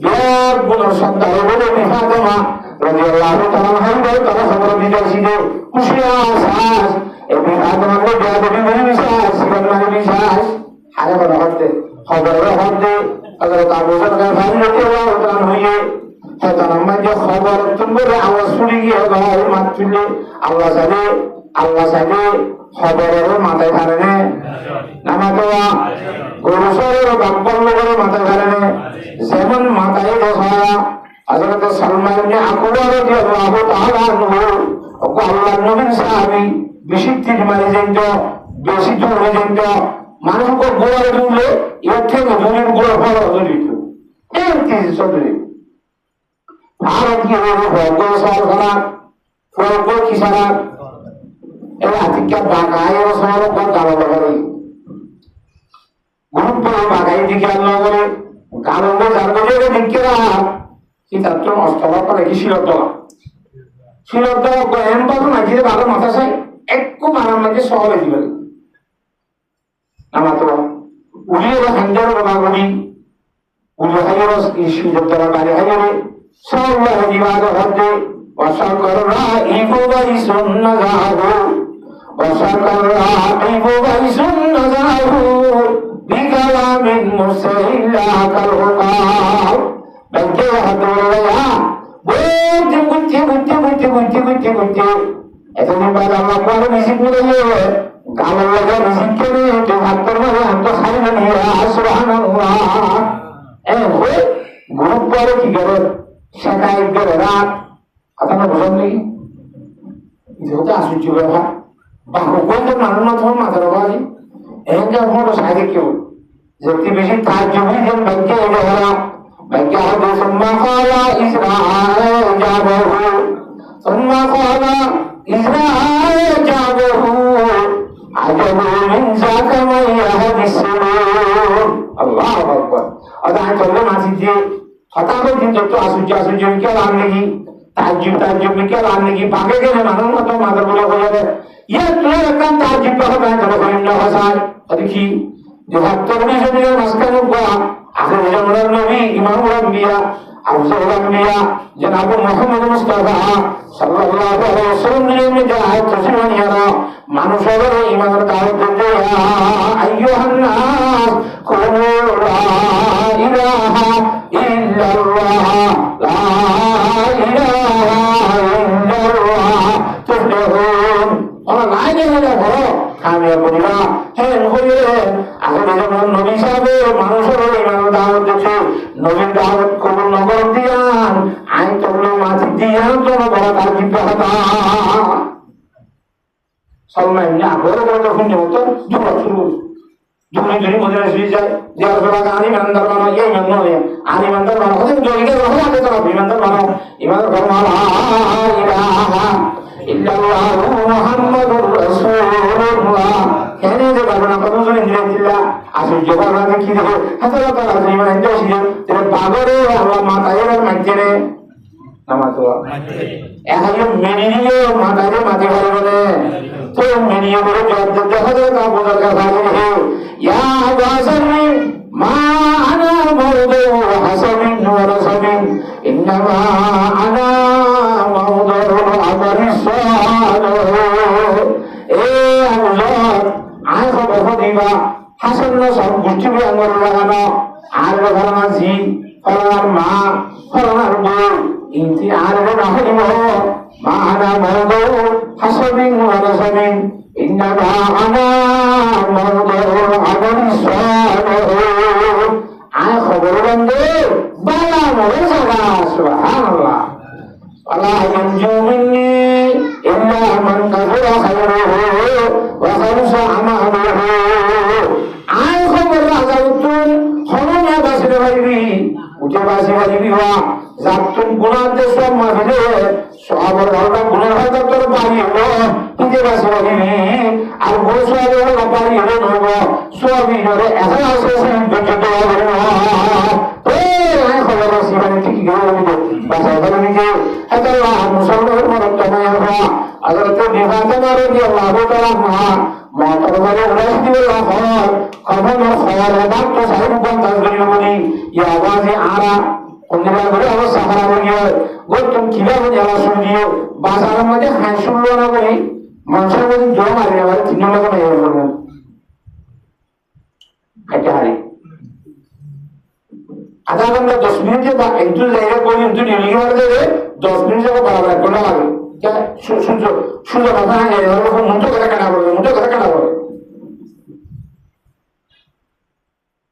বিরাট বড় সন্তান বলে ফাতেমা রাদিয়াল্লাহু তাআলা আনহা তারা খবর দিতে ছিল খুশিয়া সাস এই ফাতেমার বিয়াদবি বলে বিশ্বাস জীবন মানে বিশ্বাস আরে বড় হতে খবরের হতে হযরত আবু বকর রাদিয়াল্লাহু তাআলা হইয়ে শয়তান আমাকে খবর তুলবে আওয়াজ শুনে গিয়ে গলায় মাত তুললে আল্লাহ সাহেব খবরের মাথায় ধারণে নামাতোয়া গরুসরের বাপ্পর লোকের মাথায় ধারণে যেমন মাথায় দেখা হযরত সালমান ইবনে আকবর রাদিয়াল্লাহু তাআলা আনহু ওকে আল্লাহর নবীর সাহাবী বেশি তীর মারে যেত বেশি দৌড়ে যেত মানুষকে গোড়ায় তুললে এর থেকে দূরের গোড়া ফলো ধরিত এই কিছু চলবে ভারতীয় ভোগ সরকার ভোগ কিসারা এই আতিকা বাগায় সরকার গালো করে গ্রুপ বাগায় দিকে আল্লাহ করে গালো জানবে দিকে কিতাব তো অস্তবা করে কি শিরত এম বাবু নাকি ভালো মাথা চাই একটু মারার মাঝে সহলে দিবে আমার তো উড়িয়ে হাঞ্জার বাগাবি উড়িয়ে হাইয়ের সুযোগ দেওয়া গাড়ি হাইয়ে সবাই বিবাদ হতে অসাকররা ইবুবাই সুন্না যাবো অসাকররা ইবুবাই সুন্না যাবো বিকালামিন মুসাইলা কালকা বলতে হাতরা বুঝতে এতদিন বাদ আমরা পরে মিশিক বলে গালো লাগা মিশিক করে তো হাত করবো হাত তো খাই না নিয়ে সুবহানাল্লাহ গ্রুপ পরে কি করে শেখায় করে রাত কথা বুঝলাম নাকি যেহেতু আশ্চর্য ব্যাপার বা হুকুমদের মানুষ মাত্র মাথার বাড়ি এখানকার কোনো সাইডে কেউ যেটি বেশি তার জমি যেন ব্যাংকে এলে হলাম ব্যাংকে হবে সম্মা কলা ইসরায়েল যাবো সম্মা কলা ইসরায়েল যাবো আজব মিন জাকামাইয়া বিসমিল্লাহ আল্লাহু আকবার আদান চলে মাসি যে হঠাৎ দিন তো আশ্চর্য কেউ আনলে কি তাজ্জুব কেউ আনলে কি পাকে গেলে মানুষ মতো মাথার বলে হয়ে যাবে ইয়ে তুই একদম তাজ্জুব পাবে না করিম না ভাষায় দেখি যে ভক্তগুলি জমিনের মাঝখানে গোয়া আখের জমরার নবী ইমামুল আম্বিয়া আফজলুল আম্বিয়া জনাব মুহাম্মদ মুস্তাফা সাল্লাল্লাহু আলাইহি ওয়াসাল্লাম নিয়ে যে আয়াত তসলিমানিয়ারা মানুষের ঈমানের দাওয়াত দিতে আইয়ুহান নাস কুলু লা ইলাহা ইল্লাল্লাহ লা ইলাহা ইল্লাল্লাহ তুফলিহুন ওরা লাই গেলে বড় কামিয়াব করিবা হেন হইলে আখের যেমন নবী সাহেবে মানুষের ঈমানের দাওয়াত দিতে নবীর দাওয়াত কবুল নগর দিয়ান আইন তবলে মাঝি দিয়ান তো বড় তার জিব্বা হতা সালমান ইবনে আকবর যখন হতো জুয়া শুরু জুনি মধ্যে এসে যায় যে আসলে আনি ইমানদার বানাও এই ইমান নয় আনি ইমানদার বানাও হতে জলকে রহমত আতে তো ইমানদার বানাও ইমানদার বানাও লা ইলাহা ইল্লাল্লাহ মুহাম্মাদুর রাসূলুল্লাহ কেন যে বানা কত শুনে দিলা আসল জবানা কি দেখো হাজার তারা ইমান এন্ড ছিল তেরে পাগরে আল্লাহ মাথায় মাঝে নামাতো এখন মেনিয়ে মাথায় মাঝে বলে তো মেনিয়ে বলে জবাব দেখা যায় তা বোঝার কথা ইয়া বাসারি মা আনা موضع حسب ونسب إنما أنا موضع العمل الصالح আয় খবর দিবা হাসান সব গোষ্ঠী আঙ্গুর লাগানো আর ফলানার ঝি ফলানার মা ফলানার বউ ইন্তি আর রাহিব মানা মৌদৌ হাসাবিন ওয়ানাসাবিন ইন্নামা আনা মৌদৌ আমল সালিহ আয় খবর বন্ধে বালা মরে জাগা সুবহানাল্লাহ ওয়ালা ইয়ানজু মিন্নি ইল্লা মান কাফারা খায়রুহু ওয়া খালসা আমালুহু আয় খবর রাজা উত্তর হলনা বাসরে ভাইবি উঠে বাসি ভাইবি ওয়া জাতুন গুনাতে সব মাফিলে সবার ভালো গুনার হয়তো তোর বাড়ি হলো উঠে বাসি ভাইবি আর গোসওয়ালে হলো বাড়ি হলো নব সবই ধরে এখন আছে সেই বিদ্যুৎ হবে আয় খবর রাসি ভাই ঠিক গেল বাসা ধরে নিজে আল্লাহ মুসলমানের মরতমায় হওয়া হযরত বিফাতেমা রাদিয়াল্লাহু তাআলা আনহা মাতারবারে রাসূলুল্লাহ খবর বাত তো সাহেব বন্দাজ বলি এই আওয়াজে আরা কোনদিন করে অবস্থা খারাপ হয়ে গেল গোতম কিভাবে যাওয়া শুরু দিও বাজারের মধ্যে হাই শুনলো না করে মানুষের মধ্যে জোর মারি আবার তিন নম্বর হয়ে গেল খাইতে হারি আধা ঘন্টা 10 মিনিটে বা একটু জায়গা করে একটু নিয়ে গেলে 10 মিনিট যাবো বরাবর একটা লাগে সূর্য মাথা যায় মুঠো করে কাটা পড়বে মুঠো করে কাটা পড়বে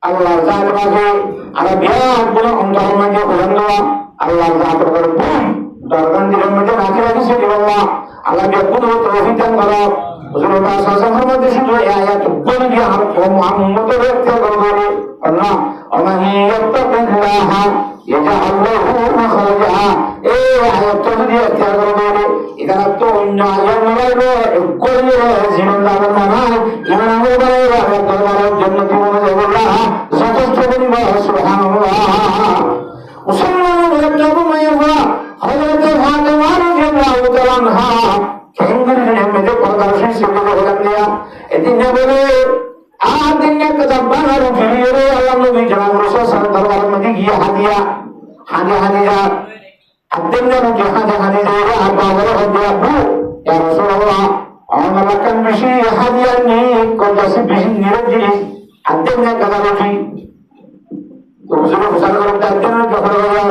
আল্লাহ জাত বাগে আর বিরাট বড় অন্তর মাঝে বলেন দেওয়া আল্লাহ জাত করে বুম দরগান দিলের মধ্যে রাখি রাখিছে আল্লাহ আল্লাহ বেকুন তৌফিক দান করো হুজুরুল্লাহ সাল্লাল্লাহু আলাইহি ওয়াসাল্লাম শুধু এই আয়াত বলে দিয়ে আর উম্মত ব্যক্তি করবে আল্লাহ ওমানি ইয়াত্তাকিল্লাহ ইয়াজআল লাহু মাখরাজা এই আয়াত যদি ইখতিয়ার করবে এখানে তো অন্য আয়াত নয় একই জীবন যাপন মানে ইমান আমল করে আল্লাহ দরবারের জন্য জীবনে যাবল্লাহ যথেষ্ট বলিবা সুবহানাল্লাহ মুসলমানের একটা মাইয়া হযরত ফাতেমা রাদিয়াল্লাহু তাআলা আনহা কেঙ্গুরের মধ্যে পরদারশী ছিল বলেন দিয়া এদিন বলে আর দিন কথা বানার ফিরিয়ে আল্লাহ নবী জনাব রাসূল সাল্লাল্লাহু আলাইহি ওয়াসাল্লাম মধ্যে গিয়ে হাদিয়া আদিনা নবী হাদিয়া আর বাবার হাদিয়া বু ইয়া রাসূলুল্লাহ আমাকে বেশি হাদিয়া নি কোনটাসি বেশি নিরজি আদিনা কথা বলি তো হুজুর সাল্লাল্লাহু আলাইহি ওয়াসাল্লাম যখন বললেন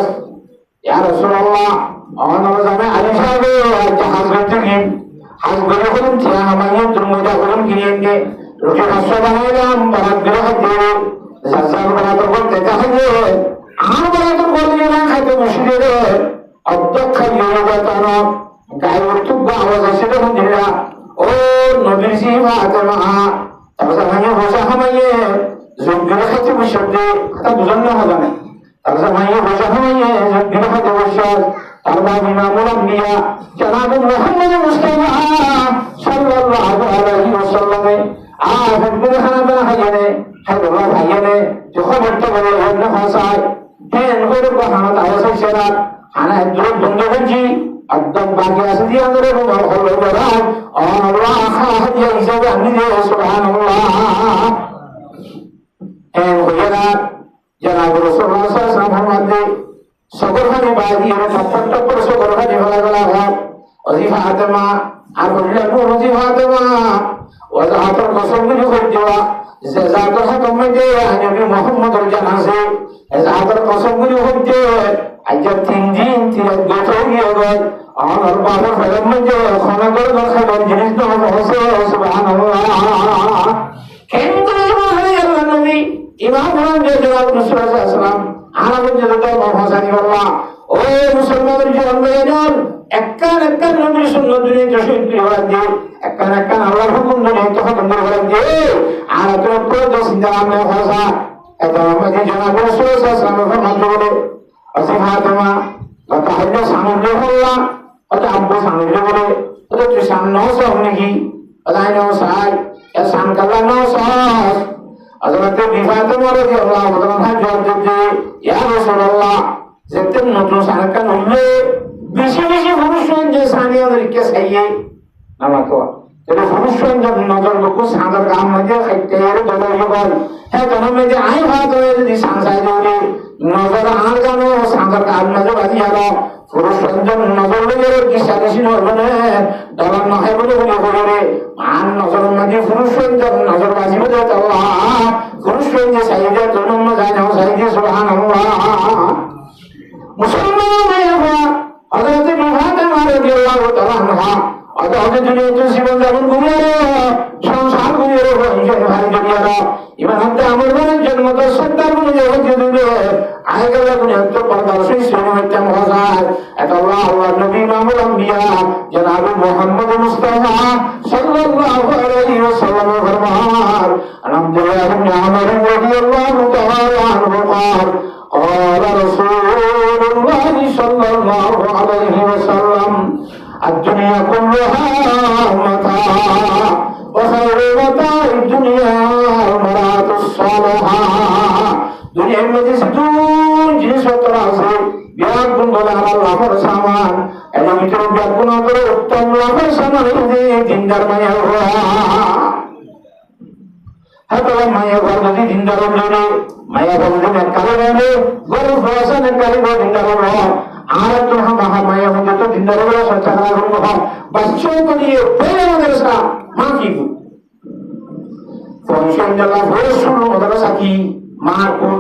ইয়া রাসূলুল্লাহ আমাকে জানা আলী সাহেব জাহাজ গতিকে হাজ গরে হলেন তিয়া আমাকে তুমুদা হলেন কিনে রুটি হাসা বানাইলাম বারাত গ্রহ দিয়ে সাসার বারাত করতে চাইলে আর বারাত করলে না খাইতে মুশকিল অধ্যক্ষ নিয়োগতার গায়ে উঠুক আওয়াজ আসে তখন দিলা ও নবীর জি ফাতেমা তারপর ভাইয়া বসা হামাইয়ে যোগ্য খাইতে বসে কথা বুঝান না হবে না তারপর ভাইয়া বসা হামাইয়ে যোগ্য খাইতে বসে তারপর ইমামুল আম্বিয়া জনাব মুহাম্মদ মুস্তাফা সাল্লাল্লাহু আলাইহি ওয়াসাল্লাম ফেরগুলো খানা বানা খাইয়ানে হাইদুল্লাহ খাইয়ানে যখন বলতে বলে অন্য ভাষায় তেন করে হানা তাওয়া সাইছেনা হানা একদম বন্ধ করছি একদম বাকি আছে দিয়ে আমরা হলো বলা আল্লাহ হাদিয়া হিসাবে আমি দিয়ে সুবহানাল্লাহ এন হইরা জনাব রাসূলুল্লাহ সাল্লাল্লাহু আলাইহি ওয়াসাল্লাম সকলখানি বাদি এর টপ্পর সকলখানি ভালো গলা হয় ওজি ফাতেমা আর বললেন ওজি ফাতেমা ওয়াজাহাতুল কসমগুলি হইতেওয়া যে জাতের হাতমে যে নবী মুহাম্মদের জানাছে এই জাতের কসমগুলি হইতে আজ 3 দিন 3 রাত গিয়ে গেল আর বাবার ফেরমে যে খানা করে খাবার জিনিস তো হচ্ছে সুবহানাল্লাহ কিন্তু আল্লাহ নবী ইমাম যে জনাব রাসূলুল্লাহ সাল্লাল্লাহু আলাইহি ওয়াসাল্লাম আলাদা যে তো মহাসানি আল্লাহ ও মুসলমানদের জন্মের একান নবীর সুন্নাত দুনিয়াতে শহীদ হওয়ার দিয়ে একান আল্লাহর হুকুম দুনিয়াতে খতম হওয়ার দিয়ে আর তোর প্রতি চিন্তা ভাবনা ভাষা এত আমাদের জনাব রাসূলুল্লাহ সাল্লাল্লাহু আলাইহি ওয়াসাল্লাম বলে আসি ফাতেমা কথা হলো সামনে হল্লা কথা আব্বু সামনে বলে তো তুই সামনে হস নাকি আলাই নো সাই এ সামনে কালা নো সাস হযরত ফাতেমা রাদিয়াল্লাহু তাআলা জবাব দিতে ইয়া রাসূলুল্লাহ যেতে নতুন সারাকান হইলে বেশি বেশি মানুষ যে সানিয়াদেরকে চাইয়ে নামাতো jadi furusan jam nazar buku sadar kam aja kayak dulu juga dan meja air hatu jadi sangsai jadi nazar argano sadar kam aja bagi ada furusan jam nazar lagi kisah di sini orang dalam nahai boleh boleh an nazar maju furusan jam nazar bagi boleh Allah furusan je saya je tuh mazan yang saya je subhanallah Musulman ayah ada tu muhammad ada dia Allah taala nah ada dunia itu জীবন যাপন করে সংসার করে রয়েছে ভাই দুনিয়াটা ইমান হাতে আমার মনের জন্ম তো সত্তার মনে জগৎ দিবে আয় গেল কোন একটা পরদাসী শ্রেণীতে মহাজার এত আল্লাহ আল্লাহ নবী ইমামুল আম্বিয়া জনাব মুহাম্মদ মুস্তাফা সাল্লাল্লাহু আলাইহি ওয়াসাল্লাম ফরমান আলহামদুলিল্লাহ ইবনে আমর রাদিয়াল্লাহু তাআলা আনহু قال قال رسول الله صلى الله عليه وسلم الدنيا كلها متاع وخير متاع الدنيا المرأة الصالحة दुनिया में जिस दूर जिस तरह biar pun boleh lapor saman enak itu biar pun aku uttam lapor sama ini dindar maya hua hatala maya hua jadi dindar hua maya hua jadi kali ini baru puasa dan kali ini dindar hua आरत तो हम हमारे होंगे तो जिंदगी में सोचा रहा हूँ हम बच्चों के लिए पहले मदरसा माँ की को फंक्शन जला बहुत शुरू मदरसा की माँ को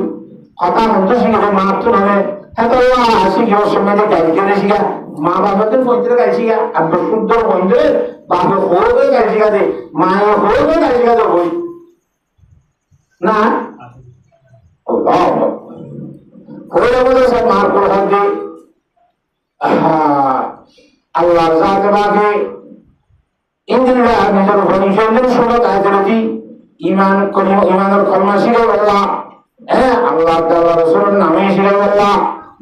कथा हम तो सीखे तो माँ तो हमें है तो वहाँ आशी की उस समय तो गाइड करने सीखा माँ बाप तो पहुँचने गाइड सीखा अब शुद्ध पहुँचने बाप हो गए गाइड सीखा थे माँ हो गए गाइड सीखा तो कोई ना अल्लाह कोई ना मदरसा माँ को हम दे Allah Zat bagi Indra নিজের ভবিষ্যতের সুরত আয়াতটি ঈমান করিম ঈমানের কলমা শিখে বললা আল্লাহ তাআলা রাসূলের নামে শিখে বললা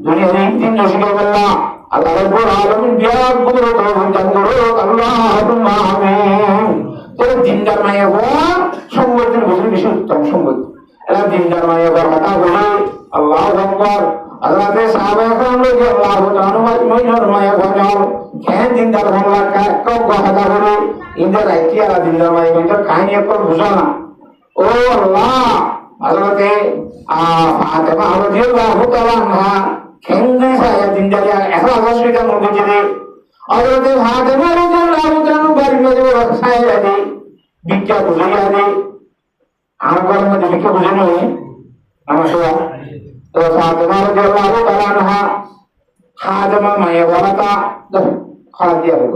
দুনিয়ার দিন শিখে বললা আল্লাহ রাব্বুল আলামিন বিরাট কুদরত দান করো আল্লাহুম্মা আমিন তোর দিনদার মায়া হওয়া সম্পদের বিষয় বেশি উত্তম সম্পদ এরা দিনদার মায়া হওয়ার কথা বলে আল্লাহু আকবার Allah te sahabat kan lo je Allah taala mai maya bhajal khen dindar bhangla ka ko bahada hore indar aiti ala dindar mai indar kahani ekor bujana o Allah Allah te Fatima radhiyallahu taala anha khen de saya dindar ya ehla asrita mujhe de Allah te Fatima radhiyallahu taala bari mein jo saya de bikya bujaya de amar mein bikya bujana hoye namaskar तो फातिमा रज़ियल्लाहु ताला अन्हा खादिमा माया वाला the खड़ा दिया है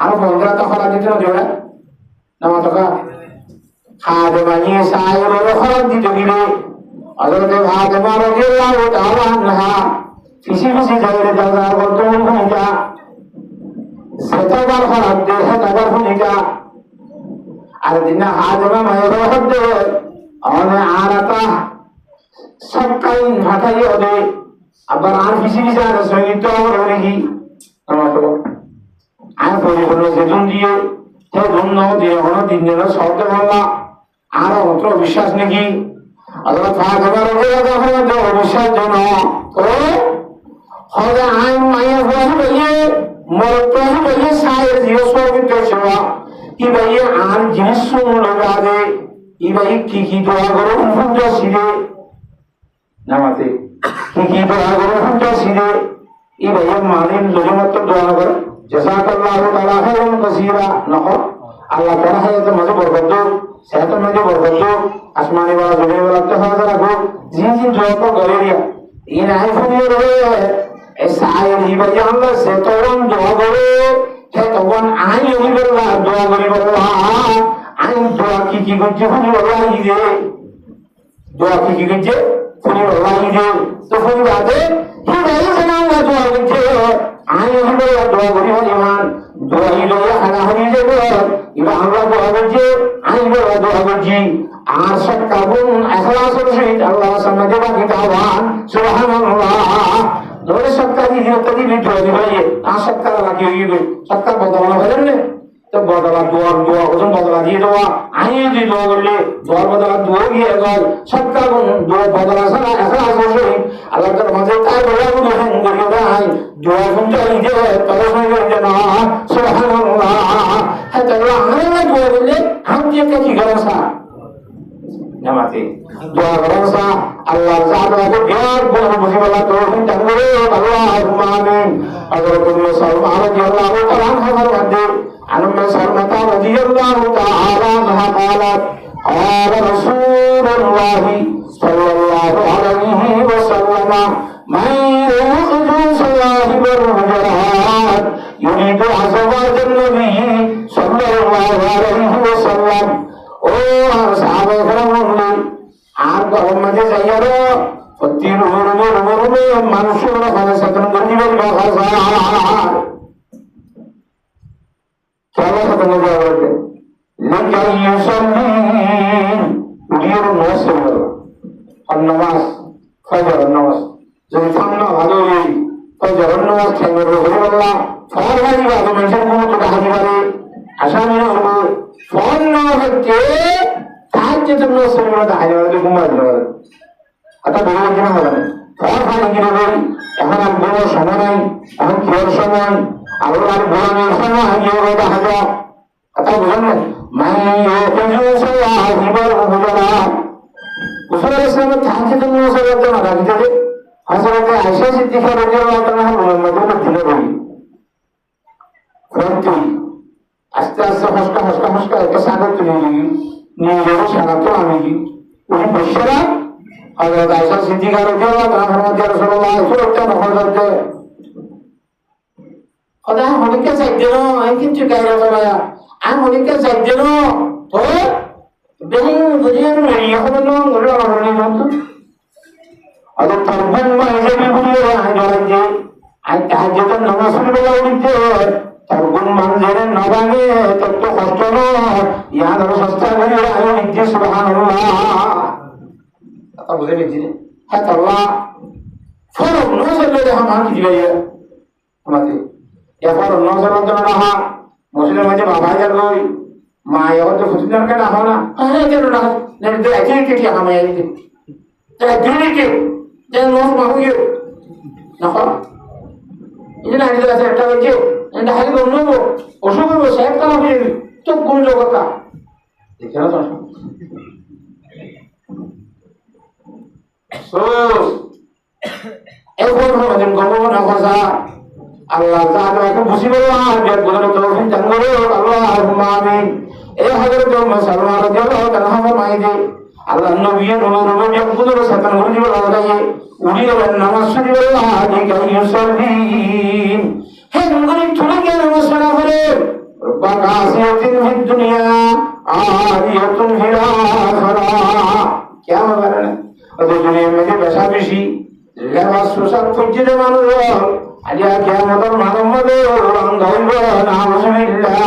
आरो बंदरा तो खड़ा दिते ना जोड़ा नमा तो का खादिमा ये सायर रो खड़ा दी जोगिले हजरत फातिमा रज़ियल्लाहु ताला अन्हा किसी जगह जगह को तो नहीं जा सताबार खड़ा दे है तबार नहीं जा अरे दिन खादिमा माया रो खड़ा दे और आरता सबकाई घाटाई होदे अबर आर किसी भी जा रसोई तो और होगी नमस्कार आय পরিবর্তন যেজন দিয়ে হে ধন্য দিয়ে হলো তিন দিনের শব্দ বললা আর অত বিশ্বাস নাকি আল্লাহ ফাতিমা রাদিয়াল্লাহু আনহা বিশ্বাস জন তো হবে আইন মায়া হওয়া বলে মরতে বলে সায়ের জিও সবিত সেবা কি ভাই আর জিনিস শুন লগা দে ই ভাই কি দোয়া করো ফুটা সিরে নামাতে কি দোয়া করো ফুটা সিরে ই ভাই মালিন জজমত দোয়া করে জাযাকাল্লাহু তাআলা খায়রান কাসীরা নহ আল্লাহ তাআলা হায়াতে মাঝে বরকত দো সেহতের মাঝে বরকত দো আসমানি ওয়ালা জমিন ওয়ালা তাহাজা রাখো জি দোয়া কো করে দিয়া ইন আই ফুনিয়ে রয়ে এসা আই ভাই আল্লাহ সে তখন দোয়া করে হে তখন আই ওই বললা দোয়া করি বললা আই দোয়া কি করছে ফুনি বললা ই দে দোয়া কি করছে ফুনি বললা ই দে তো ফুনি বাদে হি ভাই জানা দোয়া করছে আই ওই বললা দোয়া করি ইমান দোয়া ই দোয়া খানা হই যাবে ইবা আমরা দোয়া করছি আই বললা দোয়া করছি আর সব কাবুন ইখলাসের সহিত আল্লাহ সামনে বাকি দাওয়ান সুবহানাল্লাহ দোরে সৎকারি দিয়তদি ভিডিও দিবাইয়ে তা সৎকার লাগিয়ে গিয়ে সৎকার বদলা হলেন না তো বদলা দোয়া ওজন বদলা দিয়ে দেওয়া আইয়ে দিয়ে দোয়া করলে দোয়ার বদলা দোয়া গিয়ে গেল সৎকার দোয়া বদলা ছাড়া এখন আসবে আল্লাহ তার মাঝে তাই বলা বলে হেন করিও নাই দোয়া শুনতে দিয়ে তবে হয়ে যায় না সুবহানাল্লাহ হ্যাঁ তাহলে হাতে কি গরসা নামাতে দোয়া গরসা আল্লাহ জাহাদাকে বিয়ার বলে মুসিবত তৌফিক দান করে আল্লাহুম্মা আমিন হযরত মুসাল্লাহ রাদিয়াল্লাহু তাআলা আনহু মধ্যে আনন্দ সারমাতা রাদিয়াল্লাহু তাআলা আনহা قالت قال رسول الله صلى الله عليه وسلم من يخرج صواهب الرجال يريد أزواج النبي صلى الله عليه وسلم ও সাহাবায়ে কেরাম আর গরম মাঝে যাইয়ারো প্রতি রুমে মানুষের ওখানে সতন করে দিবেন বাজার কেন সতন দেওয়া বলতে لكي يصلي উঠিয়ে নামাজ পড়ো আর নামাজ ফজর নামাজ যদি থামনা ভালো হই ফজর নামাজ থামবে রহিমাল্লাহ ফজর ভাই ভালো মানুষের মতো হাজি পারে আসামি হলো ফজর নামাজকে তাহাজ্জুদ নামাজ পড়তে হাজি পারে ঘুমায় যাবে আতা বড় কিনা হবে না ফজর ভাই কি বলেন এখন আর বড় সময় নাই এখন কিয়ার সময় আল্লাহর গোলামের সময় হাজি হবে হাজা আতা বুঝেন না من يخرج صواهب الرجال رسول ইসলামের তাহাজ্জুদ নামাজের মধ্যে মারা গেছে হযরত আয়েশা সিদ্দিকা রাদিয়াল্লাহু তাআলা মুহাম্মদের দিনে বলি কিন্তু আস্তে আস্তে হসকা একটা সাগর তুলে নিয়ে যাবো সাগর আমি কি উনি বসেরা হযরত আয়েশা সিদ্দিকা রাদিয়াল্লাহু তাআলা ফরমাতে রাসূলুল্লাহ সাল্লাল্লাহু আলাইহি ওয়াসাল্লাম খোদা হলিকে চাইতে না আমি কিছু কাইরা চলায়া আমি হলিকে চাইতে না তো বেহিন বুঝিয়ে মেরিয়া হবে না ওরা আমাদের মত আর তারপর মাঝে বিবুলিয়ে আইছে আর তাহাজ্জুদ নামাজ পড়া উঠতে তারপর মাঝে না ভাঙে তত কষ্ট না ইয়াদ সস্তা করে আইছে সুবহানাল্লাহ তা বুঝে গেছি হ্যাঁ আল্লাহ ফরক নজরে আমার কি গাইয়া আমাদের এবার নজরে না মুসলিম মাঝে বাবা যার কই মা এত ফুসিদার কেন হয় না আরে কেন না নেই তো একই কি আমি আইছি তাই দিনে কি যে নোট মাগুয়ে না হয় ইনি না দিলে একটা হচ্ছে এটা হালি বলবো অসুখ হবে সাহেব কাম হবে তো কোন জগতা দেখে না তো সো এখন আমাদের গর্ব না কথা আল্লাহ তাআলা কে মুসিবত আর বদলে তৌফিক দান করো আল্লাহুম্মা আমিন এই হযরত মুসলমান রাদিয়াল্লাহু তাআলা ফরমাইছে আল্লাহ নবী রুমে যখন সাতান করে দিবে লাগাইয়ে উনি বলেন নামাজ পড়িবে আদি গাইয়ে সরদিন হে নগরী তুলে কে নামাজ পড়া করে বাকাসিয়াতিন ফিদ দুনিয়া আরিয়াতুন ফিল আখিরা क्या হবে না ওই দুনিয়ার মধ্যে বেশা বেশি লেবাস পোশাক পরিচিত মানুষ আলিয়া কিয়ামতের মানবমে রং ধরব নাউজুবিল্লাহ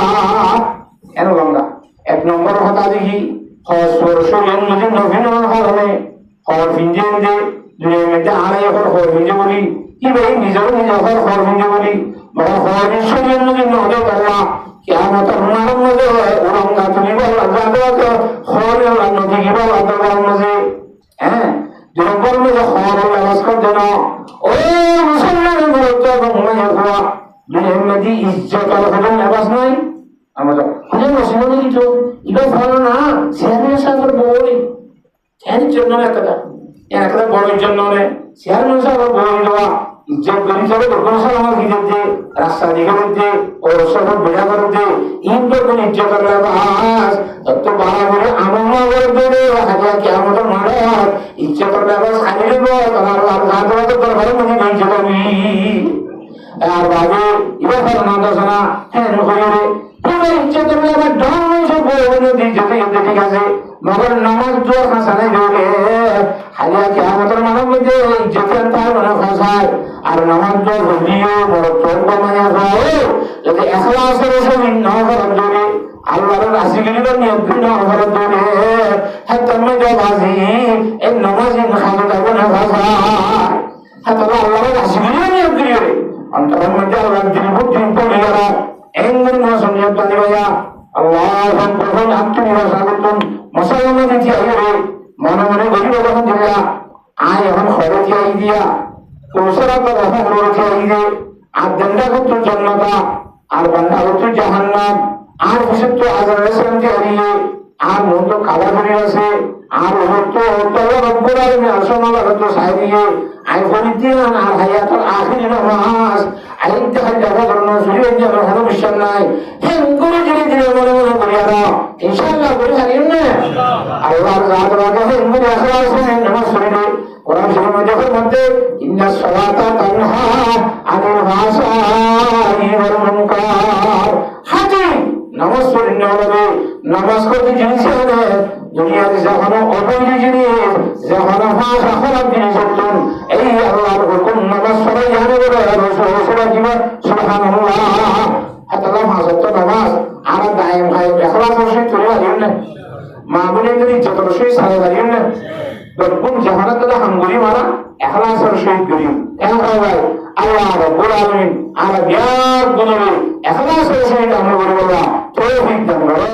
এর গঙ্গা এক নম্বর কথা দেখি সরসরিয়ান মধ্যে নবীন হারমে হর ফিঞ্জেন যে দুনিয়ার মধ্যে আড়াই হর ফিঞ্জে বলি কি ভাই নিজের হর ফিঞ্জে বলি বড় হরিশ্বরিয়ান মধ্যে নজর আল্লাহ কিয়ামতের মানবমে রঙ্গা তুমি বল আজাদ হরের নদী কি বল আদার মধ্যে হ্যাঁ দুর্বল মধ্যে হর লেবাস কর দেন ও মুসলমান মরত ঘুমাইয়া হওয়া দুনিয়ার মধ্যে ইজ্জত আর হজম লেবাস নাই আমাদের অনেক মুসলমান কিছু এটা ভালো না শেয়ারের সাথে বলি এর জন্য একটা বড় জন্য শেয়ার মানুষের বই দেওয়া ইজ্জত করি যাবে কোন সালামার দিতে রাস্তা দিকে দিতে ও সব বেড়া করতে ইনকে কোন ইজ্জত আর লেবাস তত বাড়া বলে আমল করে হাজার কিয়ামতের মারার ইজ্জত আর লেবাস খালি দেব তোমার আর তো দরবারে মনে গইছে তুমি আর বাজে ইবা ফরনা দসনা হ্যাঁ নখরে তোমার ইজ্জত আর লেবাস ঢং সব বলে দিতে ঠিক আছে মগর নামাজ দোয়া হাসানে জোরে হালিয়া কিয়ামতের মানব মধ্যে ইজ্জতের তার মনে ফাসায় আর নামাজ দোয়া বলিও বড় তোর মানে হয় যদি ইখলাসের সঙ্গে নগর জোরে আল্লাহর রাসূলের নিয়ত নগর জোরে হ্যাঁ তুমি জবাজি এই নামাজে খালি থাকবে না ফাসায় হ্যাঁ তবে আল্লাহর রাসূলের নিয়ত দিয়ে অন্তরের মধ্যে আল্লাহর দিন বুদ্ধি পড়িয়া এমন নামাজ নিয়ত দিবা আল্লাহু আকবার আপনি রাসালুন মুসলমান দিতে আইরে মনে মনে গরিব যখন দিলা আয় এখন খরচ আই দিয়া কোসরা তো রহম রয়েছে আইরে আর দন্ডা কত জান্নাত আর বান্দা কত জাহান্নাম আর বিশুদ্ধ আজর ইসলামকে হারিয়ে আর মন্দ খাবার ধরে আছে আর হতো আল্লাহ রব্বুল আলামিন আসমানা হতো সাইরিয়ে আই ফরিদিয়ান আর হায়াতুল আখির নামাজ আই ইন্তেহাল জায়গা ধরনো সুরিয়ে যে আমার কোনো বিশ্বাস নাই হেন করে ধীরে ধীরে মনে মনে করি আর ইনশাআল্লাহ বলে হারিয়ে না আল্লাহর জাত রাখে হেন করে আখলাস নামাজ পড়ে কোরআন শরীফের মধ্যে ইন্নাস সালাতা তানহা আনিল ফাহশাই ওয়াল মুনকার হাজি নামাজ পড়ে না নামাজ করতে জিনিস আছে দুনিয়াতে যখন অবৈধ জিনিস যখন ভাষা খারাপ জিনিস হতেন এই আল্লাহর হুকুম নামাজ সবাই জানে বলে রসুল জীবন সুবহানাল্লাহ আল্লাহ হাজত নামাজ আর দায়েম খায় এখলাস রসুল তুলে হারিয়েন না মা বলে যদি যত রসুল সারে হারিয়েন না তখন যখন তারা হাঙ্গুলি মারা এখলাস রসুল করিম এখন ভাই আল্লাহ রব্বুল আলামিন আর বিয়ার গুণে এখলাস রসুল আমরা বলবো তৌফিক দান